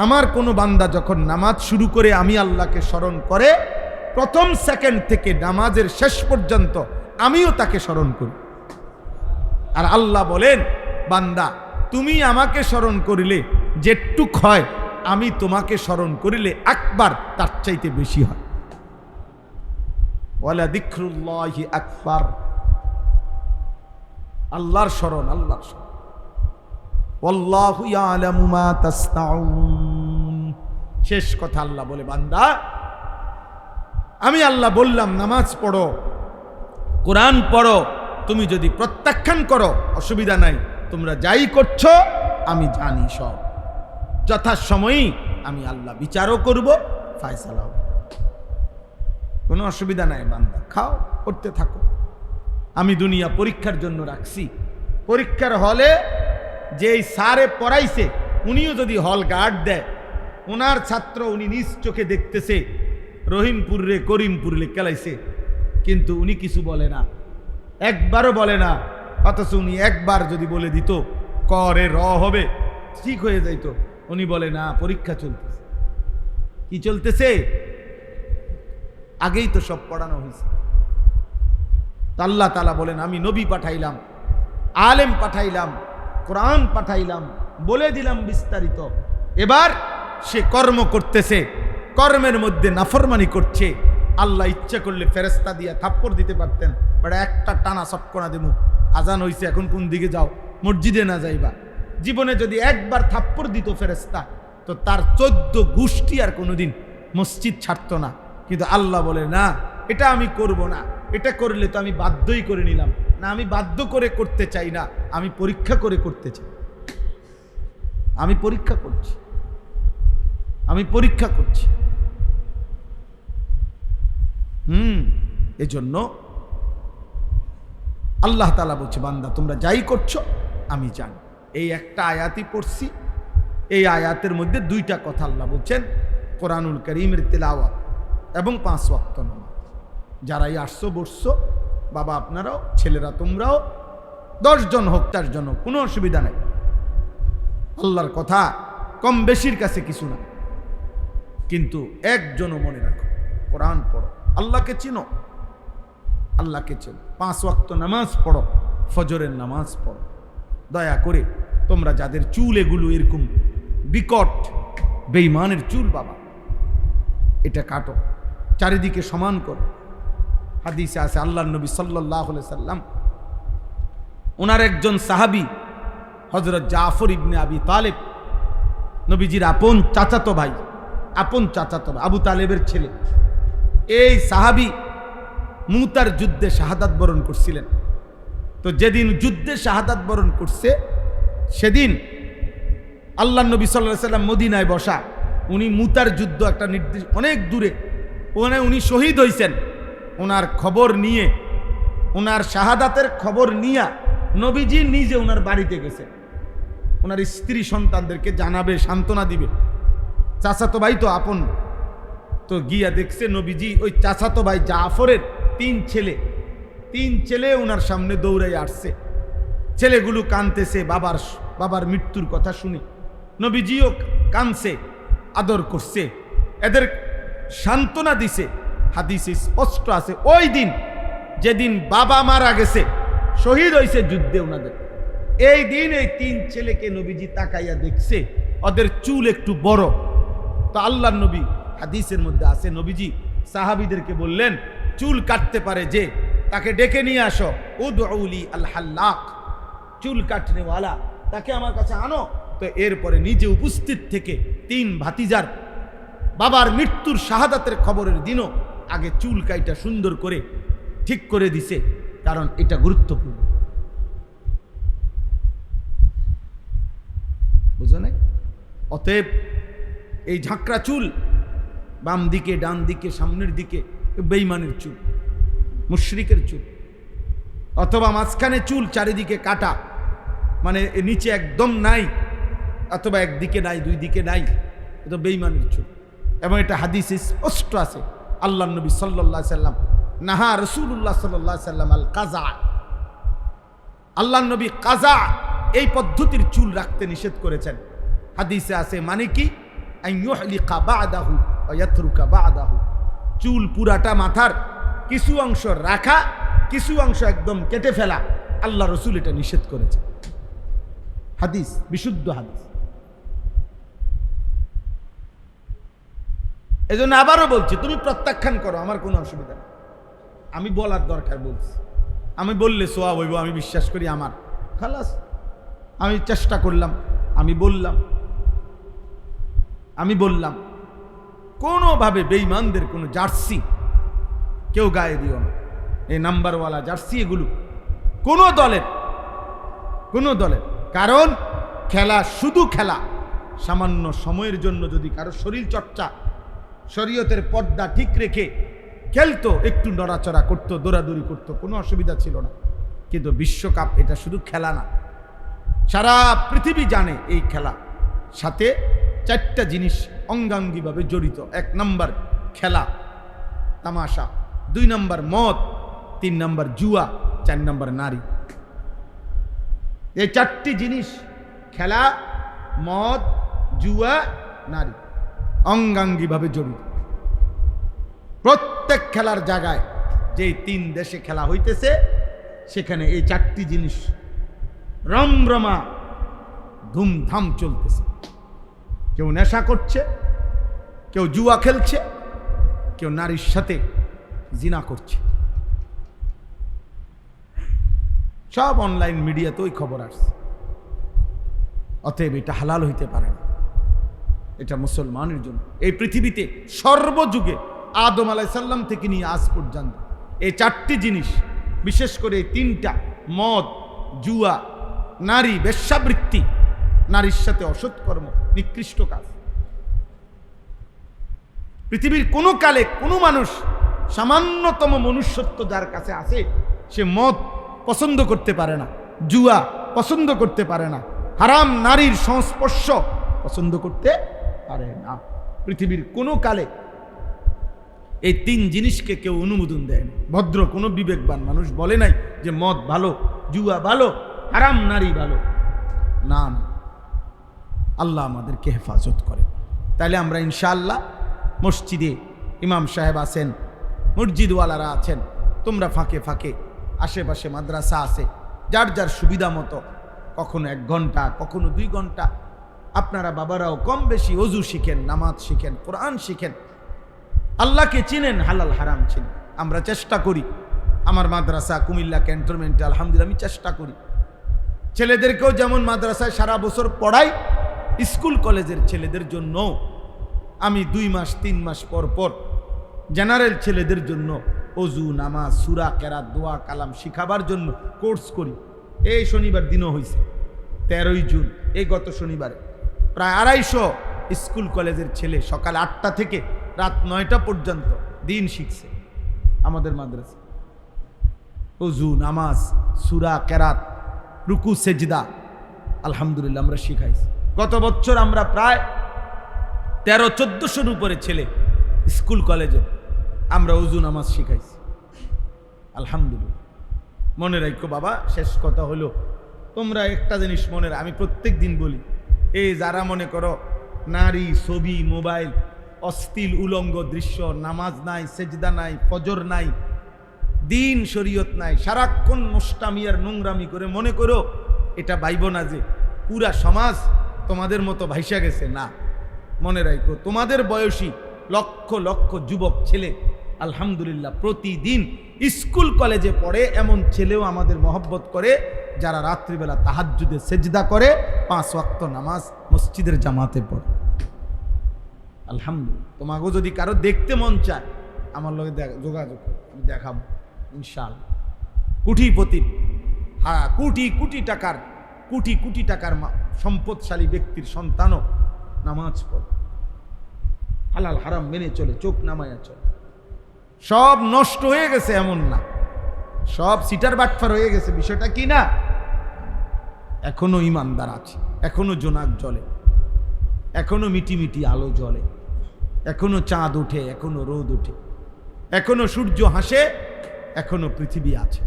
আমার কোনো বান্দা যখন নামাজ শুরু করে আমি আল্লাহকে স্মরণ করে, প্রথম সেকেন্ড থেকে নামাজের শেষ পর্যন্ত আমিও তাকে স্মরণ করি। আর আল্লাহ বলেন, বান্দা তুমি আমাকে স্মরণ করিলে যেটুক হয়, আমি তোমাকে স্মরণ করিলে আকবার তার চাইতে বেশি হয়। ওয়ালা যিকরুল্লাহি আকবার, আল্লাহর স্মরণ, আল্লাহর স্মরণ। ওয়াল্লাহু ইয়ালামু মা তাসনাউন। শেষ কথা আল্লাহ বলে, বান্দা আমি আল্লাহ বললাম নামাজ পড়ো, কোরআন পড়ো, তুমি যদি প্রত্যাখ্যান করো অসুবিধা নাই, তোমরা যাই করছো আমি জানি সব। যথাসময়ই আমি আল্লাহ বিচারও করব, ফায়সালাও, কোনো অসুবিধা নাই। বান্দা খাও, করতে থাকো। আমি দুনিয়া পরীক্ষার জন্য রাখছি। পরীক্ষার হলে যেই স্যারে পড়াইছে উনিও যদি হল গার্ড দেয়, ওনার ছাত্র উনি নিজ চোখে দেখতেছে রহিমপুর রে করিমপুর রে কেলাইছে, কিন্তু উনি কিছু বলে না, একবারও বলে না। অথচ উনি একবার যদি বলে দিত করে র হবে, ঠিক হয়ে যাইত। উনি বলে না, পরীক্ষা চলতেছে। কি চলতেছে? আগেই তো সব পড়ানো হয়েছে। আল্লাহ তাআলা বলেন, আমি নবী পাঠাইলাম, আলেম পাঠাইলাম, কোরআন পাঠাইলাম, বলে দিলাম বিস্তারিত। এবার সে কর্ম করতেছে, কর্মের মধ্যে নাফরমানি করছে। আল্লাহ ইচ্ছা করলে ফেরেশতা দিয়া থাপ্পড় দিতে পারতেন, বাট একটা টানা সটকনা দেবো, আজান হইছে এখন কোন দিকে যাও, মসজিদে না যাইবা। জীবনে যদি একবার থাপ্পড় দিত ফেরেশতা, তো তার 14 গোষ্ঠী আর কোনোদিন মসজিদ ছাড়তো না। কিন্তু আল্লাহ বলে, না, এটা আমি করব না, এটা করলে তো আমি বাধ্যই করে নিলাম না, আমি বাধ্য করে করতে চাই না, আমি পরীক্ষা করে করতে চাই। আমি পরীক্ষা করছি, আমি পরীক্ষা করছি। এজন্য আল্লাহ তাআলা বলছে, বান্দা তোমরা যাই করছো আমি জানি। এই একটা আয়াতই পড়ছি, এই আয়াতের মধ্যে 2টা কথা আল্লাহ বলছেন, কোরআনুল কারীমের তেলাওয়াত এবং 5 ওয়াক্ত নামাজ। যারাই আসছো বসছো, বাবা আপনারাও, ছেলেরা তোমরাও, 10 জন হোক 4 জন হোক, কোনো অসুবিধা নাই। আল্লাহর কথা কম বেশির কাছে কিছু না, কিন্তু একজনও মনে রাখো, কোরআন পড়ো, আল্লাহকে চিনো, আল্লাহকে চিনো। 5 ওয়াক্ত নামাজ পড়ো, ফজরের নামাজ পড়ো। দয়া করে তোমরা যাদের চুল এগুলো এরকম বিকট বেঈমানের চুল বাবা, এটা কাটো, চারিদিকে সমান করো। হাদিসে আছে আল্লাহর নবী সাল্লাল্লাহু আলাইহি সাল্লাম, ওনার একজন সাহাবী হযরত জাফর ইবনে আবি তালেব, নবীজির আপন চাচাতো ভাই, আবু তালেবের ছেলে। এই সাহাবী মুতার যুদ্ধে শাহাদাত বরণ করছিলেন। তো যেদিন যুদ্ধে শাহাদাত বরণ করছে, সেদিন আল্লাহর নবী সাল্লাল্লাহু আলাইহি সাল্লাম মদিনায় বসা, উনি মুতার যুদ্ধ একটা নির্দিষ্ট অনেক দূরে, ওখানে উনি শহীদ হয়েছেন। ওনার খবর নিয়ে, ওনার শাহাদাতের খবর নিয়ে নবীজি নিজে ওনার বাড়িতে গেছে, ওনার স্ত্রী সন্তানদেরকে জানাবে, সান্ত্বনা দিবে। চাচাতো ভাই তো আপন, তো গিয়া দেখছে নবীজি ওই চাচাতো ভাই জাফরের তিন ছেলে ওনার সামনে দৌড়াই আসছে। ছেলেগুলো কাঁদতেছে বাবার মৃত্যুর কথা শুনে। নবীজিও কাঁদছে, আদর করছে, এদের সান্ত্বনা দিছে। হাদিসে স্পষ্ট আছে ওই দিন যেদিন বাবা মারা গেছে, শহীদ হয়েছে যুদ্ধে ওনাদের, এই দিন এই তিন ছেলেকে নবীজি তাকাইয়া দেখছে, ওদের চুল একটু বড়। তো আল্লাহর নবী হাদিসের মধ্যে আছে, নবীজি সাহাবীদেরকে বললেন চুল কাটতে পারে যে তাকে ডেকে নিয়ে আসো, উদউলি আল হাল্লাক, চুল কাটনেওয়ালা, তাকে আমার কাছে আনো। তো এরপরে নিজে উপস্থিত থেকে তিন ভাতিজার বাবার মৃত্যুর শাহাদাতের খবরের দিনও আগে চুল কাইটা সুন্দর করে ঠিক করে দিছে, কারণ এটা গুরুত্বপূর্ণ। বুঝো নাই? অতএব এই ঝাঁকড়া চুল বাম দিকে ডান দিকে সামনের দিকে বেঈমানের চুল, মুশরিকের চুল, অথবা মাঝখানে চুল চারিদিকে কাটা, মানে নিচে একদম নাই, অথবা একদিকে নাই দুই দিকে নাই, এটা বেঈমানের চুল। এবং এটা হাদিসে স্পষ্ট আছে, আল্লাহ নবী সাল্লাল্লাহু আলাইহি সাল্লাম নাহা রাসূলুল্লাহ সাল্লাল্লাহু আলাইহি সাল্লাম আল কাজা, আল্লাহ নবী কাজা এই পদ্ধতির চুল রাখতে নিষেধ করেছেন। হাদিসে আছে মানে কি, আইয়ুহলিকা বা'দাহু ওয়া ইয়াতরুকা বা'দাহু, চুল পুরাটা মাথার কিছু অংশ রাখা, কিছু অংশ একদম কেটে ফেলা, আল্লাহ রসুল এটা নিষেধ করেছে। হাদিস, বিশুদ্ধ হাদিস। এই জন্য আবারও বলছি, তুমি প্রত্যাখ্যান করো, আমার কোনো অসুবিধা নেই, আমি বলার দরকার বলছি। আমি বললে সোয়া হইব, আমি বিশ্বাস করি আমার, খালাস, আমি চেষ্টা করলাম, আমি বললাম কোনোভাবে বেঈমানদের কোনো জার্সি কেউ গায়ে দিও না, এই নাম্বারওয়ালা জার্সি, এগুলো কোনো দলের, কারণ খেলা শুধু খেলা, সামান্য সময়ের জন্য যদি কারো শরীর চর্চা শরীয়তের পর্দা ঠিক রেখে খেলতো, একটু নড়াচড়া করতো, দৌড়াদৌড়ি করতো, কোনো অসুবিধা ছিল না। কিন্তু বিশ্বকাপ এটা শুধু খেলা না, সারা পৃথিবী জানে এই খেলা সাথে চারটা জিনিস অঙ্গাঙ্গিভাবে জড়িত। 1 নম্বর খেলা তামাশা, 2 নম্বর মদ, 3 নম্বর জুয়া, 4 নম্বর নারী। এই 4টি জিনিস, খেলা, মদ, জুয়া, নারী, অঙ্গাঙ্গিভাবে জড়িত। প্রত্যেক খেলার জায়গায় যেই 3 দেশে খেলা হইতেছে, সেখানে এই 4টি জিনিস রমরমা ধুমধাম চলতেছে। কেউ নেশা করছে, কেউ জুয়া খেলছে, কেউ নারীর সাথে জিনা করছে। সব অনলাইন মিডিয়াতে ওই খবর আসছে। অতএব এটা হালাল হইতে পারে না, এটা মুসলমানের জন্য এই পৃথিবীতে সর্বযুগে আদম আলাইহিস সালাম থেকে নিয়ে আজ পর্যন্ত এই 4টি জিনিস, বিশেষ করে এই 3টা, মদ, জুয়া, নারী, বেশ্যাবৃত্তি, নারীর সাথে অসৎকর্ম, নিকৃষ্ট কাজ, পৃথিবীর কোনো কালে কোনো মানুষ, সামান্যতম মনুষ্যত্ব যার কাছে আছে, সে মদ পছন্দ করতে পারে না, জুয়া পছন্দ করতে পারে না, হারাম নারীর সংস্পর্শ পছন্দ করতে পারে না। পৃথিবীর কোনো কালে এই 3 জিনিসকে কেউ অনুমোদন দেয়নি। ভদ্র কোনো বিবেকবান মানুষ বলে নাই যে মদ ভালো, জুয়া ভালো, হারাম নারী ভালো, না। আল্লাহ আমাদেরকে হেফাজত করে। তাহলে আমরা ইনশাআল্লাহ মসজিদে ইমাম সাহেব আছেন, মসজিদওয়ালারা আছেন, তোমরা ফাঁকে ফাঁকে আশেপাশে মাদ্রাসা আছে, যার যার সুবিধা মতো কখনো 1 ঘন্টা, কখনো 2 ঘন্টা, আপনারা বাবারাও কম বেশি ওযু শিখেন, নামাজ শিখেন, কোরআন শিখেন, আল্লাহকে চিনেন, হালাল হারাম চিনেন। আমরা চেষ্টা করি, আমার মাদ্রাসা কুমিল্লা ক্যান্টনমেন্টে আলহামদুলিল্লাহ আমি চেষ্টা করি, ছেলেদেরকেও যেমন মাদ্রাসায় সারা বছর পড়াই, স্কুল কলেজের ছেলেদের জন্য আমি 2 মাস 3 মাস পর পর জেনারেল ছেলেদের জন্য ওযু, নামাজ, সূরা, কেরাত, দোয়া, কালাম শিখাবার জন্য কোর্স করি। এই শনিবার দিনও হয়েছে, 13ই জুন, এই গত শনিবারে প্রায় 250 স্কুল কলেজের ছেলে সকাল 8টা থেকে রাত 9টা পর্যন্ত দিন শিখছে আমাদের মাদ্রাসা। ওযু, নামাজ, সূরা, কেরাত, রুকু, সেজদা, আলহামদুলিল্লাহ আমরা শিখাইছি। গত বছর আমরা প্রায় 1300-1400-র উপরে ছেলে স্কুল কলেজে আমরা ওযু নামাজ শিখাইছি, আলহামদুলিল্লাহ। মনে রাখো বাবা, শেষ কথা হলো, তোমরা একটা জিনিস মনে আমি প্রত্যেক দিন বলি, এই যারা মনে করো নারী, ছবি, মোবাইল, অশ্লীল উলঙ্গ দৃশ্য, নামাজ নাই, সেজদা নাই, ফজর নাই, দিন শরীয়ত নাই, সারাক্ষণ নষ্টামি আর নোংরামি করে মনে করো এটা ভাইব না যে পুরা সমাজ তোমাদের মতো ভাইসা গেছে। না, মনে রাখো তোমাদের বয়সী লক্ষ লক্ষ যুবক ছেলে আলহামদুলিল্লাহ প্রতিদিন স্কুল কলেজে পড়ে। এমন ছেলেও আমাদের মহব্বত করে যারা রাত্রিবেলা তাহাজ্জুদে সেজদা করে, 5 ওয়াক্ত নামাজ মসজিদের জামাতে পড়ে। আলহামদুলিল্লাহ। তোমাকেও যদি কারো দেখতে মন চায় আমার লগে যোগাযোগ করো, আমি দেখাবো ইনশাআল্লাহ। কোটিপতি, হ্যাঁ, কোটি কোটি টাকার সম্পদশালী ব্যক্তির সন্তানও নামাজ পড়ে, হালাল হারাম মেনে চলে, চোখ নামায়া চলে। সব নষ্ট হয়ে গেছে এমন না, সব সিটার বাটফার হয়ে গেছে, বিষয়টা কি না? এখনো ইমানদার আছে, এখনো জোনাক জ্বলে, এখনো মিটি মিটি আলো জ্বলে, এখনো চাঁদ ওঠে, এখনো রোদ ওঠে, এখনো সূর্য হাসে, এখনো পৃথিবী আছে।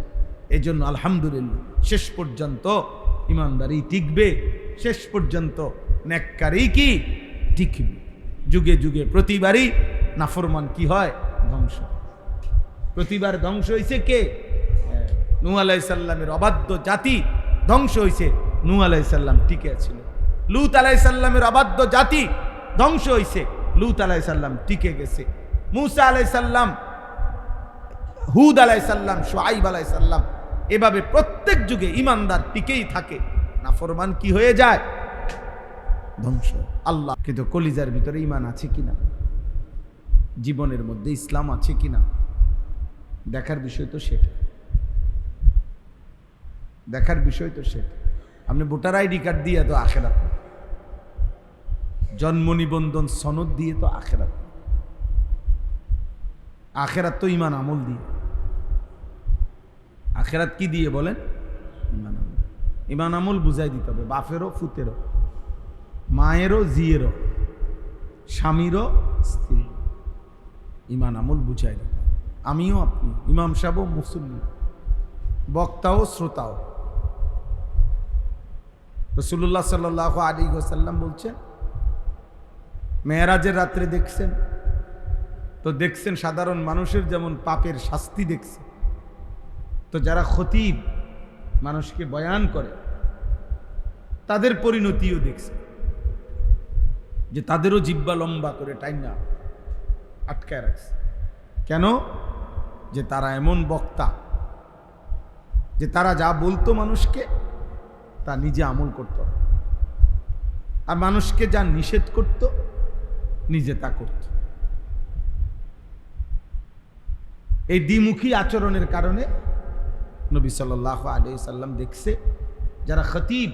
এই জন্য আলহামদুলিল্লাহ শেষ পর্যন্ত ইমানদারি টিকবে, শেষ পর্যন্ত নেককারী কি টিকবে। যুগে যুগে প্রতিবারই নাফরমান কি হয়? ধ্বংস। প্রতিবার ধ্বংস হয়েছে কে? নূহ আলাইহিস সালামের অবাধ্য জাতি ধ্বংস হয়েছে, নূহ আলাইহিস সালাম টিকে ছিল। লূত আলাইহিস সালামের অবাধ্য জাতি ধ্বংস হয়েছে, লূত আলাইহিস সালাম টিকে গেছে। মূসা আলাইহিস সালাম, হুদ আলাইহিস সালাম, শুআইব আলাইহিস সালাম, এভাবে প্রত্যেক যুগে ইমানদার টিকেই থাকে, নাফরমান কি হয়ে যায়? ধ্বংস। আল্লাহ কিন্তু কলিজার ভিতরে ইমান আছে কিনা, জীবনের মধ্যে ইসলাম আছে কিনা দেখার বিষয় তো সেটা, দেখার বিষয় তো সেটা। আপনি ভোটার আইডি কার্ড দিয়ে তো আখেরাত না, জন্ম নিবন্ধন সনদ দিয়ে তো আখেরাত না। আখেরাত তো ইমান আমল দিয়ে। আখেরাত কি দিয়ে বলেন? ইমান আমল। ইমান আমল বুঝাই দিতে হবে, বাপেরও ফুতেরও, মায়েরও জিয়েরও, স্বামীরও স্ত্রী, ইমান আমল বুঝাই দিতে হবে। আমিও, আপনি, ইমাম সাহেবও, মুসল্লি, বক্তাও, শ্রোতাও। রাসূলুল্লাহ সাল্লাল্লাহু আলাইহি ওয়াসাল্লাম বলছেন, মেরাজের রাত্রে দেখছেন তো দেখছেন সাধারণ মানুষের যেমন পাপের শাস্তি দেখছে, তো যারা খতিব মানুষকে বয়ান করে তাদের পরিণতিও দেখছে, যে তাদেরও জিহ্বা লম্বা করে টাইনা আটকায় রাখছে। কেন? যে তারা এমন বক্তা যে তারা যা বলতো মানুষকে তা নিজে আমল করত, আর মানুষকে যা নিষেধ করত নিজে তা করত। এই দ্বিমুখী আচরণের কারণে নবী সাল্লাল্লাহু আলাইহি সাল্লাম দেখছে যারা খতিব,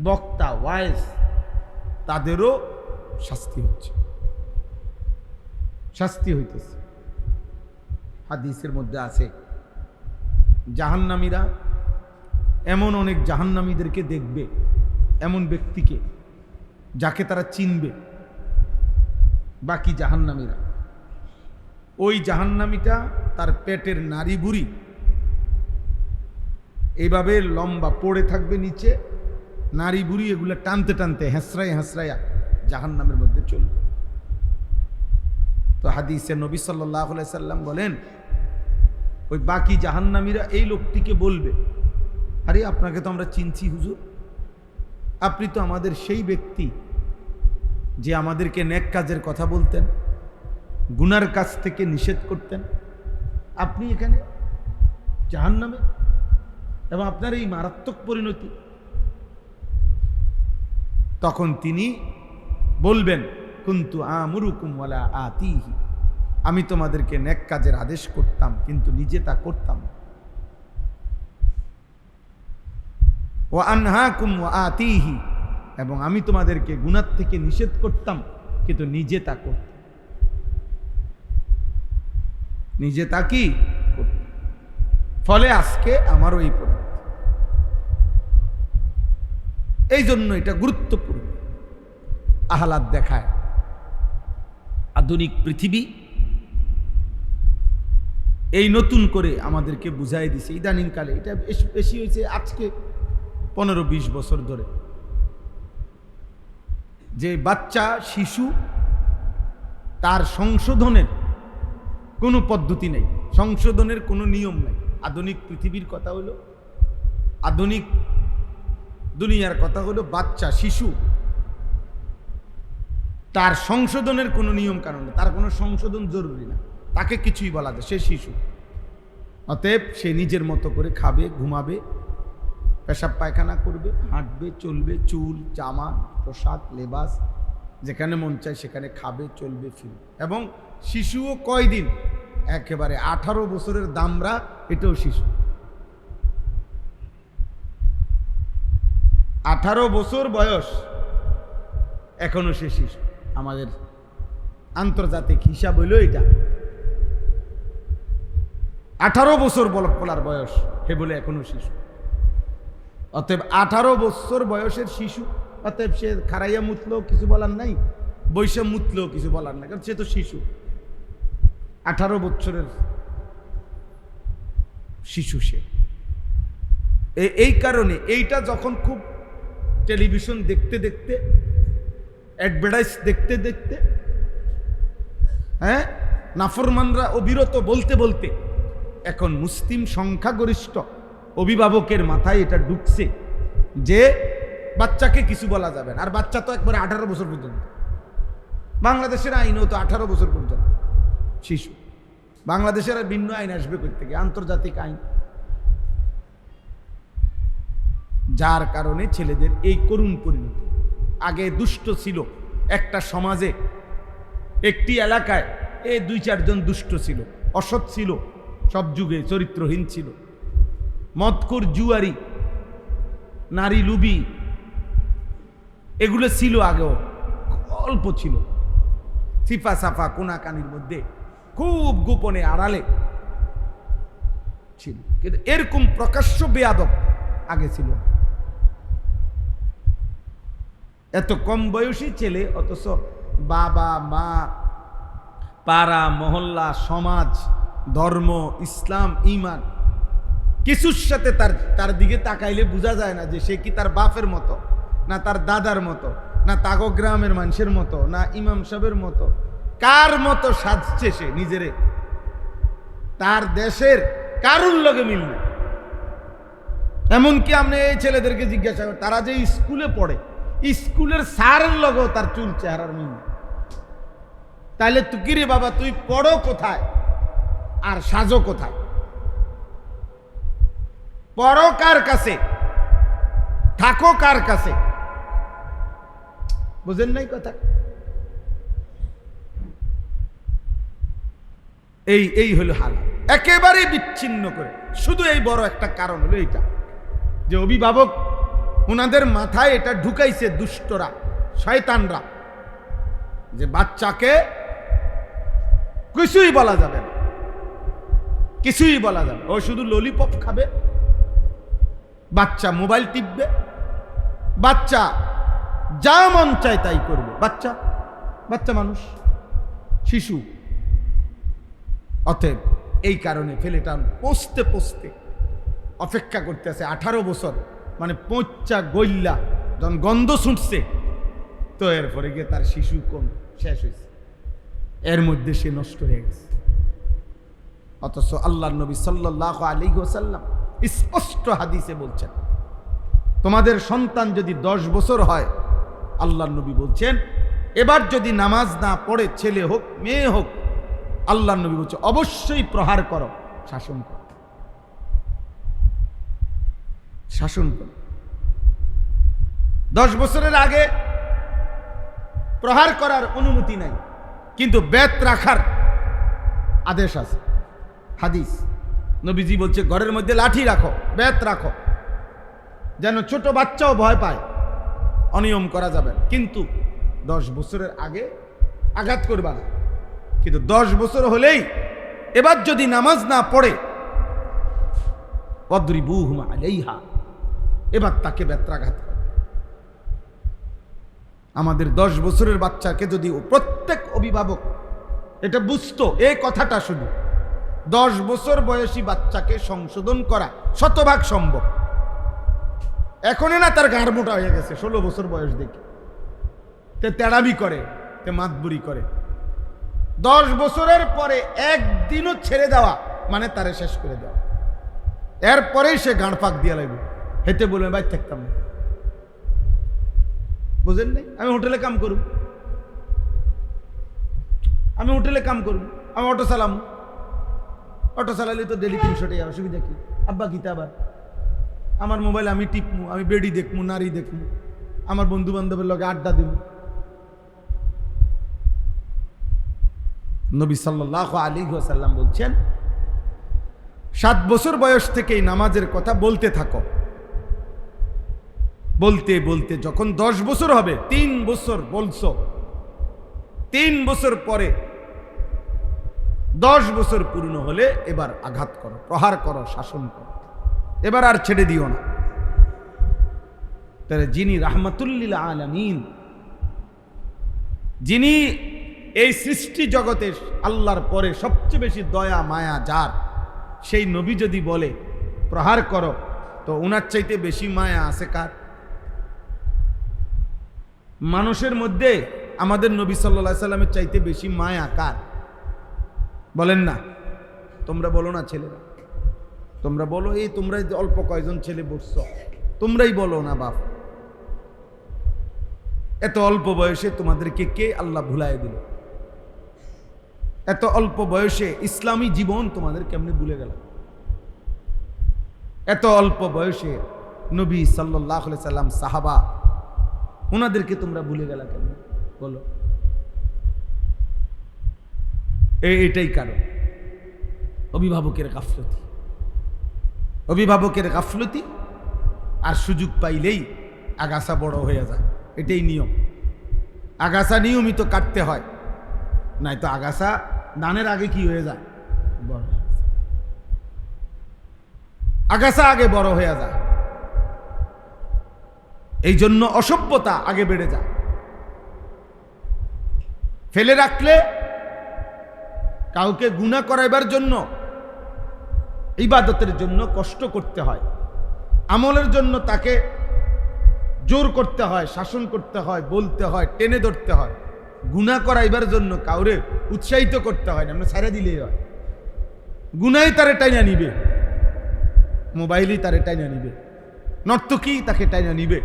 বক্তা, ওয়াইজ, তাদেরও শাস্তি হচ্ছে, শাস্তি হইতেছে। হাদিসের মধ্যে আছে জাহান্নামীরা এমন অনেক জাহান্নামীদেরকে দেখবে, এমন ব্যক্তিকে যাকে তারা চিনবে। বাকি জাহান্নামীরা, ওই জাহান্নামীটা তার পেটের নাড়ি বুড়ি এইভাবে লম্বা পড়ে থাকবে নিচে, নাড়ি বুড়ি এগুলো টানতে টানতে হেঁসরাইয়া হেঁসরাইয়া জাহান্নামের মধ্যে চলবে। তো হাদিসে নবী সাল্লাল্লাহু আলাইহি সাল্লাম বলেন, ওই বাকি জাহান্নামীরা এই লোকটিকে বলবে, আরে আপনাকে তো আমরা চিনছি হুজুর, আপনি তো আমাদের সেই ব্যক্তি যে আমাদেরকে নেক কাজের কথা বলতেন, গুনার কাজ থেকে নিষেধ করতেন, আপনি এখানে জাহান্নামে, এবং আপনার এই মারাত্মক পরিণতি। তখন তিনি বলবেন, কুনতু আমুরুকুম ওয়ালা আতিহি, আমি তোমাদেরকে নেক কাজের আদেশ করতাম কিন্তু নিজে তা করতাম না। ওয়া আনহাকুম ওয়া আতিহি, এবং আমি তোমাদেরকে গুনাহ থেকে নিষেধ করতাম কিন্তু নিজে তা করতাম, নিজে তা কি করতাম। ফলে আজকে আমারও এই পরিণতি। এই জন্য এটা গুরুত্বপূর্ণ। আহলাদ দেখায় আধুনিক পৃথিবী এই নতুন করে আমাদেরকে বুঝাই দিছে ইদানিংকালে। এটা বেশি হয়েছে আজকে 15-20 বছর ধরে, যে বাচ্চা শিশু তার সংশোধনের কোনো পদ্ধতি নেই, সংশোধনের কোনো নিয়ম নেই। আধুনিক পৃথিবীর কথা হলো, আধুনিক দুনিয়ার কথা হলো বাচ্চা শিশু তার সংশোধনের কোনো নিয়ম কারণ নেই, তার কোনো সংশোধন জরুরি না, তাকে কিছুই বলা যায়, সে শিশু। অতএব সে নিজের মতো করে খাবে, ঘুমাবে, পেশাব পায়খানা করবে, হাঁটবে, চলবে, চুল, জামা, পোশাক, লেবাস যেখানে মন চায় সেখানে খাবে, চলবে, ফিরবে। এবং শিশুও কয়দিন, একেবারে 18 বছরের দামরা, এটাও শিশু। 18 বছর বয়স এখনো সে শিশু। আমাদের আন্তর্জাতিক হিসাব হইল এটা, 18 বছর বলার বয়স, হে বলে এখনো শিশু। অতএব 18 বছর বয়সের শিশু, অতএব সে খারাইয়া মুতলেও কিছু বলার নাই, বৈশা মুতলেও কিছু বলার নাই, কারণ সে তো শিশু। 18 বছরের শিশু সে। এই কারণে এইটা যখন খুব টেলিভিশন দেখতে দেখতে, অ্যাডভার্টাইজ দেখতে দেখতে, হ্যাঁ, নাফরমানরা অবিরত বলতে বলতে এখন মুসলিম সংখ্যাগরিষ্ঠ অভিভাবকের মাথায় এটা ঢুকছে যে বাচ্চাকে কিছু বলা যাবে না। আর বাচ্চা তো একবারে 18 বছর পর্যন্ত, বাংলাদেশের আইনও তো 18 বছর পর্যন্ত শিশু। বাংলাদেশের আর ভিন্ন আইন আসবে কই থেকে? আন্তর্জাতিক আইন। যার কারণে ছেলেদের এই করুণ পরিণতি। আগে দুষ্ট ছিল একটা সমাজে, একটি এলাকায় এই 2-4 জন দুষ্ট ছিল, অসৎ ছিল, সব যুগে চরিত্রহীন ছিল, মদখোর, জুয়ারি, নারী লুবি, এগুলো ছিল আগেও, অল্প ছিল, সিফা সাফা কোনাকানির মধ্যে, খুব গোপনে আড়ালে ছিল। কিন্তু এরকম প্রকাশ্য বেয়াদব আগে ছিল। এত কম বয়সী ছেলে, অথচ বাবা মা, পাড়া মহল্লা, সমাজ, ধর্ম, ইসলাম, ঈমান কিছুর সাথে তার দিকে তাকাইলে বোঝা যায় না যে সে কি তার বাপের মতো, না তার দাদার মতো, না তাগো গ্রামের মানুষের মতো, না ইমাম সাহেবের মতো। কার মতো সাজছে সে নিজেরে? তার দেশের কারুর লগে মিল না। এমনকি আপনি এই ছেলেদেরকে জিজ্ঞাসা করেন, তারা যে স্কুলে পড়ে, স্কুলের স্যারের লগেও তার চুল চেহারার মিল না। তাইলে তুই কিরে বাবা, তুই পড়ো কোথায় আর সাজো কোথায়? পড়ো কার কাছে, থাকো কার কাছে? বুঝেন নাই কথা? এই হলো হাল, একেবারে বিচ্ছিন্ন করে। শুধু এই বড় একটা কারণ হলো এইটা, যে অভিভাবক ওনাদের মাথায় এটা ঢুকাইছে দুষ্টরা, শয়তানরা, যে বাচ্চাকে কিছুই বলা যাবে না, কিছুই বলা যাবে। ও শুধু ললিপপ খাবে, বাচ্চা মোবাইল টিপবে, বাচ্চা যা মন চায় তাই করবে। বাচ্চা মানুষ, শিশু। অতএব এই কারণে ছেলেটা পৌঁছতে পৌঁছতে অপেক্ষা করতেছে 18 বছর, মানে পচা গইল্লা যখন গন্ধ ছুটছে, তো এরপরে গিয়ে তার শিশু কোন শেষ হয়েছে, এর মধ্যে সে নষ্ট হয়ে গেছে। অথচ আল্লাহর নবী সাল্লাল্লাহু আলাইহি ওয়াসাল্লাম স্পষ্ট হাদিসে বলছেন, তোমাদের সন্তান যদি 10 বছর হয়, আল্লাহর নবী বলছেন, এবার যদি নামাজ না পড়ে, ছেলে হোক মেয়ে হোক, আল্লাহর নবী বলছে অবশ্যই প্রহার করো, শাসন করো, শাসন করো। 10 বছরের আগে প্রহার করার অনুমতি নাই, কিন্তু বেত রাখার আদেশ আছে। হাদিস, নবীজি বলছে ঘরের মধ্যে লাঠি রাখো, বেত রাখো, যেন ছোট বাচ্চাও ভয় পায়। অনিয়ম করা যাবে না, কিন্তু 10 বছরের আগে আঘাত করবা না। কিন্তু 10 বছর হলেই এবার যদি নামাজ না পড়ে, ওয়াদরিবুহুম আলাইহা, এবার তাকে বেত্রাঘাত করে। আমাদের 10 বছরের বাচ্চাকে যদি প্রত্যেক অভিভাবক এটা বুঝতো, এই কথাটা শুধু 10 বছর বয়সী বাচ্চাকে সংশোধন করা শতভাগ সম্ভব। এখনই না তার গাঁড় মোটা হয়ে গেছে 16 বছর বয়স দেখে, তে তেড়ামি করে, তে মাতবুরি করে। 10 বছরের পরে একদিনও ছেড়ে দেওয়া মানে তারে শেষ করে দেওয়া। এরপরেই সে গাঁড় ফাঁক দিয়ে লাগবে, হেঁটে বলবে বাইর থাকতাম না। বুঝেন নাই? আমি হোটেলে কাম করব, আমি অটো চালাম, অটো চালালে তো ডেলি 300 টাকা, অসুবিধা কি? আব্বা গীতা আবার আমার মোবাইল আমি টিপমু, আমি বেডি দেখমু, নারী দেখমু, আমার বন্ধু বান্ধবের লগে আড্ডা দিব। নবী সাল্লাল্লাহু আলাইহি ওয়াসাল্লাম বলছেন 7 বছর বয়স থেকেই নামাজের কথা বলতে থাকো। বলতে বলতে যখন 10 বছর হবে, 3 বছর বলছো, 3 বছর পরে 10 বছর পূর্ণ হলে এবার আঘাত করো, প্রহার করো, শাসন করো, এবার আর ছেড়ে দিও না। তাহলে যিনি রাহমাতুল লিল আলামিন, যিনি এই সৃষ্টি জগতে আল্লাহর পরে সবচেয়ে বেশি দয়া মায়া যার, সেই নবী যদি বলে প্রহার করো, তো ওনার চাইতে বেশি মায়া আছে কার? মানুষের মধ্যে আমাদের নবী সাল্লাল্লাহু আলাইহি সাল্লামের চাইতে বেশি মায়া কার? বলেন না, তোমরা বলো না ছেলেরা, তোমরা বলো। এই তোমরাই অল্প কয়জন ছেলে বসছ, তোমরাই বলো না বাপ, এত অল্প বয়সে তোমাদেরকে কে আল্লাহ ভুলায় দিল? এত অল্প বয়সে ইসলামী জীবন তোমাদের কেমনে ভুলে গেল? এত অল্প বয়সে নবী সাল্লাল্লাহু আলাইহি সাল্লাম, সাহাবা, ওনাদেরকে তোমরা ভুলে গেলা কেমনে? বলো। এটাই কারণ, অভিভাবকের গাফলতি, অভিভাবকের গাফলতি। আর সুযোগ পাইলেই আগাছা বড় হয়ে যায়, এটাই নিয়ম। আগাছা নিয়মিত কাটতে হয়, নাই তো আগাছা ধানের আগে কি হয়ে যায়? বড়। আগাছা আগে বড় হয়ে যায়, এই জন্য অসভ্যতা আগে বেড়ে যায়। ফেলে রাখলে কাউকে গুনাহ করাইবার জন্য, ইবাদতের জন্য কষ্ট করতে হয়, আমলের জন্য তাকে জোর করতে হয়, শাসন করতে হয়, বলতে হয়, টেনে ধরতে হয়। গুনাহ করাইবার জন্য কাউরে উৎসাহিত করতে হয় না, আমরা ছেড়ে দিলেই হয়। গুনাই তারে টাইনা নিবে, মোবাইলই তারে টাইনা নিবে, নর্তকী তাকে টাইনা নিবে,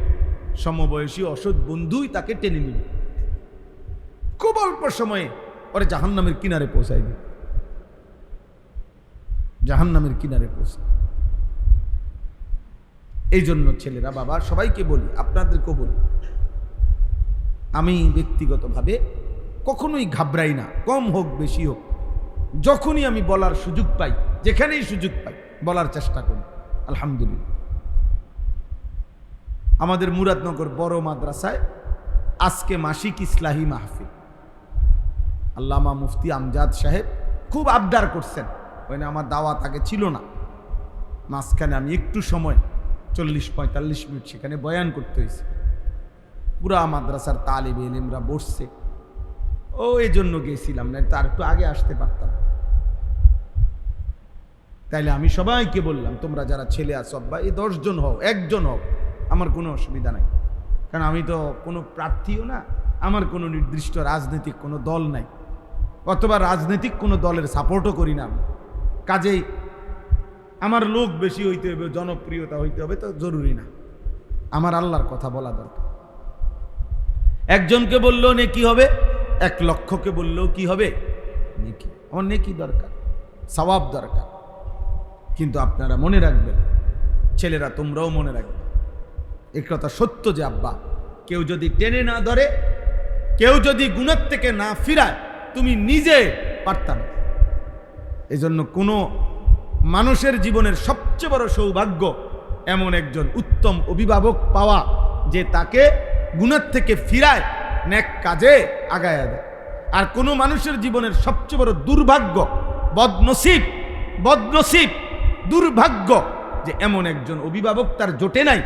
সমবয়সী অসৎ বন্ধুই তাকে টেনে নিবে। খুব অল্প সময়ে পরে জাহান্নামের কিনারে পৌঁছাই দিবে, জাহান্নামের কিনারে পৌঁছায়। এই জন্য ছেলেরা, বাবা, সবাইকে বলি, আপনাদেরকেও বলি, আমি ব্যক্তিগতভাবে কখনোই ঘাবড়াই না, কম হোক বেশি হোক। যখনই আমি বলার সুযোগ পাই, যেখানেই সুযোগ পাই, বলার চেষ্টা করি। আলহামদুলিল্লাহ, আমাদের মুরাদনগর বড় মাদ্রাসায় আজকে মাসিক ইসলাহি মাহফিল, আল্লামা মুফতি আমজাদ সাহেব খুব আবদার করছেন। ওই না, আমার দাওয়াত আগে ছিল না, মাঝখানে আমি একটু সময় 40-45 মিনিট সেখানে বয়ান করতে হয়েছে। পুরা মাদ্রাসার তালিবে ইলমরা বসছে, ও এই জন্য গেছিলাম, না তার একটু আগে আসতে পারতাম। তাইলে আমি সবাইকে বললাম, তোমরা যারা ছেলে আছো, বা এই 10 জন হও, 1 জন হও, আমার কোনো অসুবিধা নাই, কারণ আমি তো কোনো প্রার্থীও না, আমার কোনো নির্দিষ্ট রাজনৈতিক কোনো দল নাই, অথবা রাজনৈতিক কোনো দলের সাপোর্টও করি না আমি। কাজেই আমার লোক বেশি হইতে হবে, জনপ্রিয়তা হইতে হবে তো জরুরি না, আমার আল্লাহর কথা বলা দরকার। একজনকে বললেও নেকি হবে, 1 লক্ষকে বললেও কি হবে? নেকি। আমার নেকি দরকার, সওয়াব দরকার। কিন্তু আপনারা মনে রাখবেন, ছেলেরা তোমরাও মনে রাখবে, এই কথা সত্য যে আব্বা, কেউ যদি টেনে না ধরে, কেউ যদি গুনাহ থেকে না ফিরায়, তুমি নিজে পারতা না। এই জন্য কোনো মানুষের জীবনের সবচেয়ে বড় সৌভাগ্য এমন একজন উত্তম অভিভাবক পাওয়া, যে তাকে গুনাহ থেকে ফিরায়, নেক কাজে আগায়া দেয়। আর কোনো মানুষের জীবনের সবচেয়ে বড় দুর্ভাগ্য, বদনসিব, দুর্ভাগ্য, যে এমন একজন অভিভাবক তার জোটে নাই,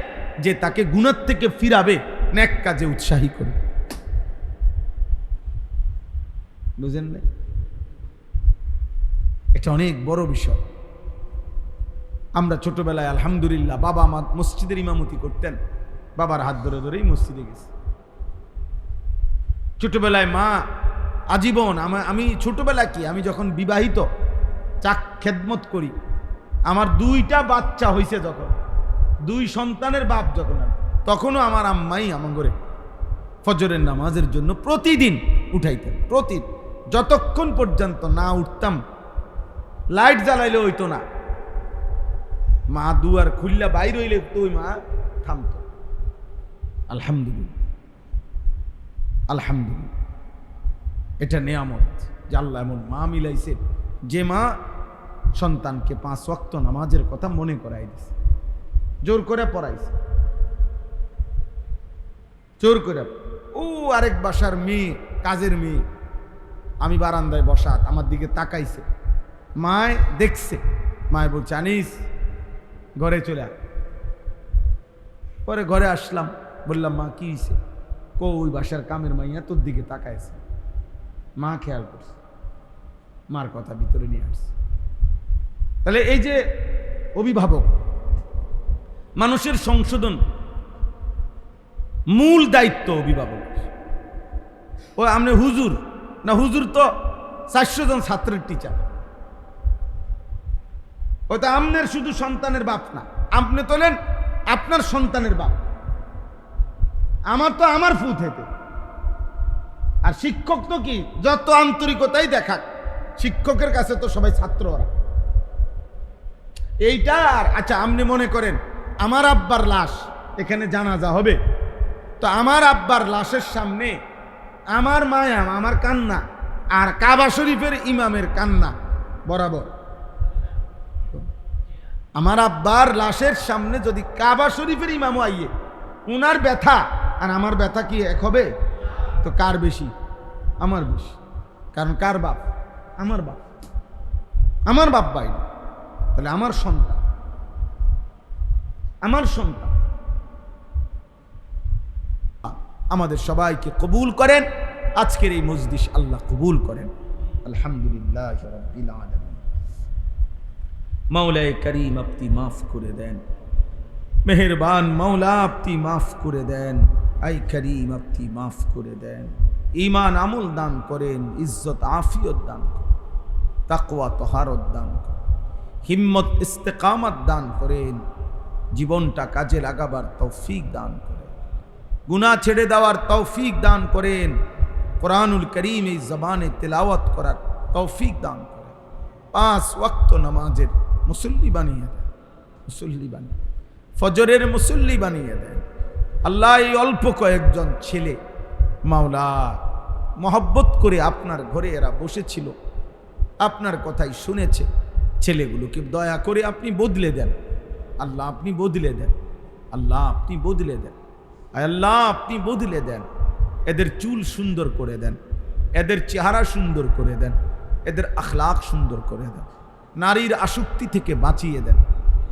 যে তাকে গুনাহ থেকে ফিরাবে, নেক কাজে উৎসাহী করে। বুঝেন না? এটা অনেক বড় বিষয়। আমরা ছোটবেলায় আলহামদুলিল্লাহ বাবা আমার মসজিদের ইমামতি করতেন, বাবার হাত ধরে ধরেই মসজিদে গেছি। ছোটবেলায় মা আজীবন আমি ছোটবেলায় কি, আমি যখন বিবাহিত খেদমত করি, আমার 2টা বাচ্চা হয়েছে যখন, 2 সন্তানের বাপ যখন, তখনও আমার আম্মাই আমার ঘরে ফজরের নামাজের জন্য প্রতিদিন উঠাইতেন। প্রতিদিন যতক্ষণ পর্যন্ত না উঠতাম, লাইট জ্বালাইলে হইতো না, মা দুয়ার খুললা বাইর হইলে তো ওই মা থামতো। আলহামদুলিল্লাহ, আলহামদুলিল্লাহ, এটা নেয়ামত যে আল্লাহ এমন মা মিলাইছে, যে মা সন্তানকে 5 ওয়াক্ত নামাজের কথা মনে করাই দিছে, জোর করে পড়াইছে, জোর করে। ও আরেক বাসার মেয়ে, কাজের মেয়ে, আমি বারান্দায় বসা, আমার দিকে তাকাইছে, মায় দেখছে, মায় বলছে আনিস ঘরে চলে আয়। পরে ঘরে আসলাম, বললাম মা কি হয়েছে? ওই বাসার কামের মাইয়া তোর দিকে তাকাইছে। মা খেয়াল করছে, মার কথা ভিতরে নিয়ে আসছে। তাহলে এই যে অভিভাবক, মানুষের সংশোধন মূল দায়িত্ব অভিভাবক। ও আপনি হুজুর না, হুজুর তো 400 জন ছাত্রের টিচার। ওটা আপনার শুধু সন্তানের বাপ না, আপনি তোলেন আপনার সন্তানের বাপ, আমার তো আমার ফুট হেতে। আর শিক্ষক তো কি, যত আন্তরিকতাই দেখাক, শিক্ষকের কাছে তো সবাই ছাত্র ওরা। এইটা আর আচ্ছা, আপনি মনে করেন আমার আব্বার লাশ এখানে জানাজা হবে, তো আমার আব্বার লাশের সামনে আমার মায়া, আমার কান্না আর কাবা শরীফের ইমামের কান্না বরাবর। আমার আব্বার লাশের সামনে যদি কাবা শরীফের ইমামও আইয়ে, উনার ব্যথা আর আমার ব্যথা কি এক হবে? তো কার বেশি? আমার বেশি। কারণ কার বাপ? আমার বাপ, আমার বাপ বাইরে। তাহলে আমার সন্তান, আমার সন্তান। আমাদের সবাইকে কবুল করেন, আজকের এই মজলিস আল্লাহ কবুল করেন। আলহামদুলিল্লাহ রাব্বিল আলামিন। মাওলায়ে করিম আপনি মাফ করে দেন, মেহেরবান মাওলা আপনি মাফ করে দেন, আই করিম আপনি মাফ করে দেন। ঈমান আমল দান করেন, ইজ্জত আফিয়ত দান করেন, তাকওয়া তহারত দান করেন, হিম্মত ইস্তেকামত দান করেন, জীবনটা কাজে লাগাবার তৌফিক দান করেন, গুনাহ ছেড়ে দেওয়ার তৌফিক দান করেন, কোরআনুল করিম এই জবানে তেলাওয়াত করার তৌফিক দান করেন, 5 ওয়াক্ত নামাজের মুসল্লি বানিয়ে দেন, মুসল্লি বানিয়ে, ফজরের মুসল্লি বানিয়ে দেন। আল্লাহ এই অল্প কয়েকজন ছেলে মাওলা মহব্বত করে আপনার ঘরে এরা বসেছিল, আপনার কথাই শুনেছে, ছেলেগুলোকে দয়া করে আপনি বদলে দেন। আল্লাহ আপনি বদলে দেন, আল্লাহ আপনি বদলে দেন, আল্লাহ আপনি বদলে দেন। এদের চুল সুন্দর করে দেন, এদের চেহারা সুন্দর করে দেন, এদের আখলাক সুন্দর করে দেন। নারীর আসক্তি থেকে বাঁচিয়ে দেন,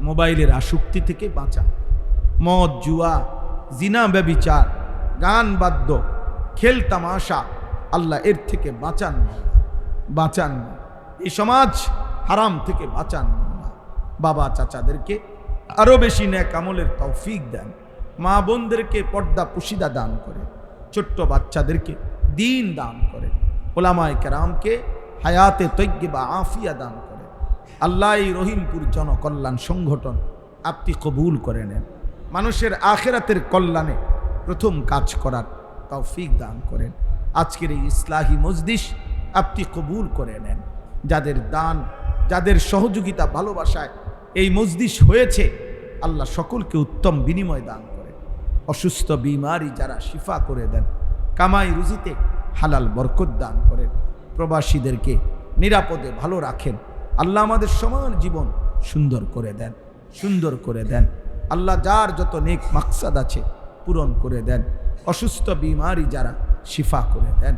মোবাইলের আসক্তি থেকে বাঁচান, মদ জুয়া জিনা ব্যভিচার গান বাদ্য খেল তামাশা আল্লাহ এর থেকে বাঁচান, বাঁচান। এই সমাজ হারাম থেকে বাঁচান। বাবা চাচাদেরকে আরো বেশি নেক আমলের তৌফিক দেন, মা বোনদেরকে পর্দা পুশিদা দান করে, ছোট্ট বাচ্চাদেরকে দিন দান করে, ওলামায়ে কেরামকে হায়াতে তৈয়্যিবা আফিয়া দান করে। আল্লাহ এই রহিমপুর জনকল্যাণ সংগঠন আপনি কবুল করে নেন, মানুষের আখিরাতের কল্যাণে প্রথম কাজ করার তৌফিক দান করেন। আজকের এই ইসলাহি মজলিস আপনি কবুল করে নেন। যাদের দান, যাদের সহযোগিতা ভালোবাসায় এই মজলিস হয়েছে, আল্লাহ সকলকে উত্তম বিনিময় দান করে। অসুস্থ বিমারি যারা শিফা করে দেন, কামাই রুজিতে হালাল বরকত দান করেন, প্রবাসীদেরকে নিরাপদে ভালো রাখেন। আল্লাহ আমাদের সমান জীবন সুন্দর করে দেন, সুন্দর করে দেন। আল্লাহ যার যত নেক মাকসাদ আছে পূরণ করে দেন। অসুস্থ বিমারি যারা শিফা করে দেন।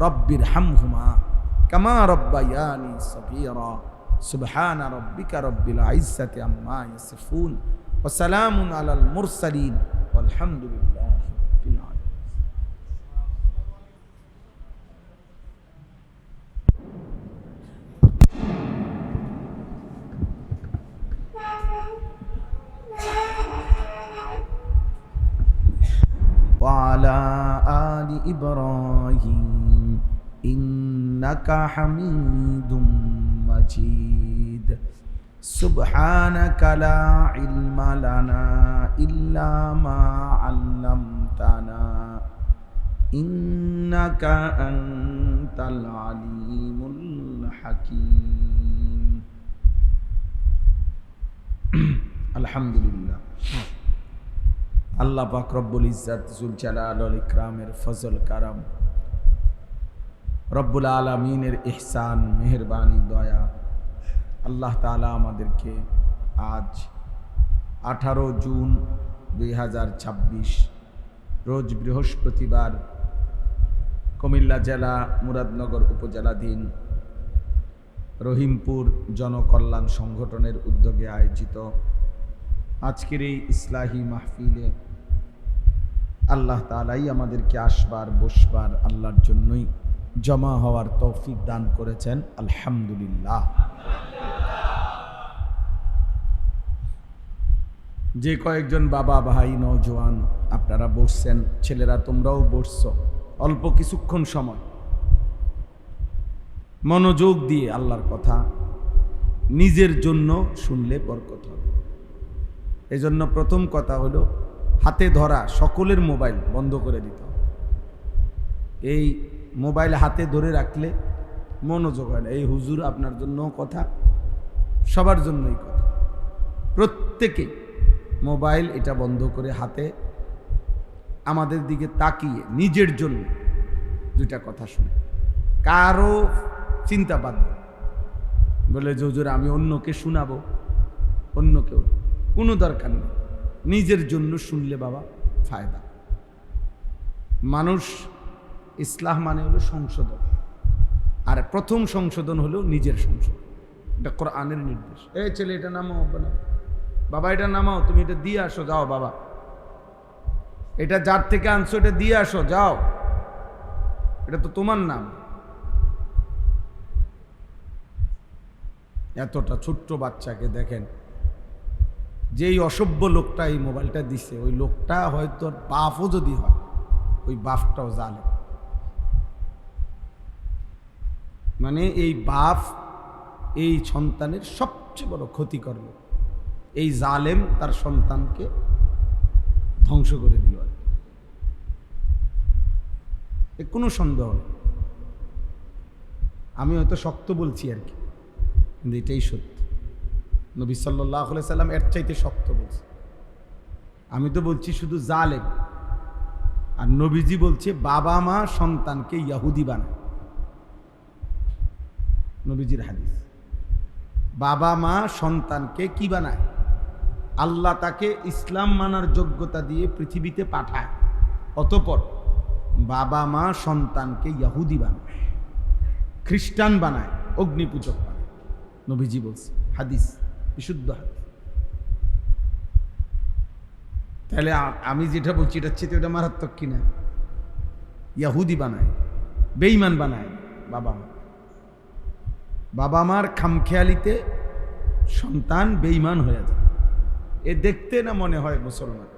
রব্বির হামহুমা কামা রব্বায়ানি সগীরা। সুবহানা রব্বিকা রব্বিল ইজ্জাতি আম্মা ইয়াসিফুন ওয়া সালামুন আলাল মুরসালিন ওয়ালহামদুলিল্লাহি রাব্বিল আলামিন। আলি ইব্রাহিম ইন্নাকা হামিদুম মাজিদ সুবহানাকা লা ইলমা লানা ইল্লা মা আল্লামতানা ইন্নাকা আনতাল আলিমুল হাকীম। আলহামদুলিল্লাহ, আল্লাহ পাক রব্বুল ইজ্জত যুল জালাল ওয়াল ইকরামের ফজল কারাম, রব্বুল আলামিনের ইহসান, মেহেরবানি, দয়া, আল্লাহ তাআলা আমাদেরকে আজ 18 জুন 2026 রোজ বৃহস্পতিবার কুমিল্লা জেলা মুরাদনগর উপজেলাধীন রহিমপুর জনকল্যাণ সংগঠনের উদ্যোগে আয়োজিত আজকের এই ইসলাহি মাহফিলে আল্লাহ তাআলাই আমাদেরকে আসবার বসবার আল্লাহর জন্যই জমা হওয়ার তৌফিক দান করেছেন। আলহামদুলিল্লাহ। যে কয়েকজন বাবা ভাই নওজোয়ান আপনারা বসছেন, ছেলেরা তোমরাও বসছো, অল্প কিছুক্ষণ সময় মনোযোগ দিয়ে আল্লাহর কথা নিজের জন্য শুনলে বরকত হবে। এই জন্য প্রথম কথা হলো হাতে ধরা সকলের মোবাইল বন্ধ করে দিতে হবে। এই মোবাইল হাতে ধরে রাখলে মনোযোগ হয় না। এই হুজুর আপনার জন্য কথা, সবার জন্যই কথা। প্রত্যেকে মোবাইল এটা বন্ধ করে হাতে আমাদের দিকে তাকিয়ে নিজের জন্য দুইটা কথা শুনে, কারো চিন্তা বাদ বলে যে হুজুর আমি অন্যকে শোনাবো, অন্য কেউ, কোনো দরকার নেই। নিজের জন্য শুনলে বাবা ফায়দা। মানুষ ইসলাম মানে হলো সংশোধন, আর প্রথম সংশোধন হলো নিজের সংশোধন। এটা কোরআনের নির্দেশ। এই ছেলে এটা নামাও, বাবা এটা নামাও, তুমি এটা দিয়ে আসো, যাও বাবা, এটা যার থেকে আনছো এটা দিয়ে আসো, যাও, এটা তো তোমার নাম। এতটা ছোট্ট বাচ্চাকে দেখেন, যেই অসভ্য লোকটা এই মোবাইলটা দিছে, ওই লোকটা হয়তো বাপও যদি হয়, ওই বাপটাও জালেম। মানে এই বাপ এই সন্তানের সবচেয়ে বড় ক্ষতি করলো। এই জালেম তার সন্তানকে ধ্বংস করে দিল, কোনো সন্দেহ নেই। আমি হয়তো শক্ত বলছি আর কি, কিন্তু এটাই সত্য। নবী সাল্লাল্লাহু আলাইহি সাল্লাম এর চাইতে শক্ত বলছে। আমি তো বলছি শুধু জালেম, আর নবীজি বলছে বাবা মা সন্তানকে ইহুদি বানায়। নবীজির হাদিস, বাবা মা সন্তানকে কি বানায়? আল্লাহ তাকে ইসলাম মানার যোগ্যতা দিয়ে পৃথিবীতে পাঠায়, অতঃপর বাবা মা সন্তানকে ইহুদি বানায়, খ্রিস্টান বানায়, অগ্নিপূজক বানায়। নবীজি বলছে, হাদিস, বিশুদ্ধ হাদিস। তাহলে আমি যেটা বলছি এটা চেয়ে ওটা মারাত্মক কিনা? ইহুদি বানায়, বেঈমান বানায় বাবা মা। বাবা মার খামখেয়ালিতে সন্তান বেঈমান হয়ে যায়। এ দেখতে না মনে হয় মুসলমান,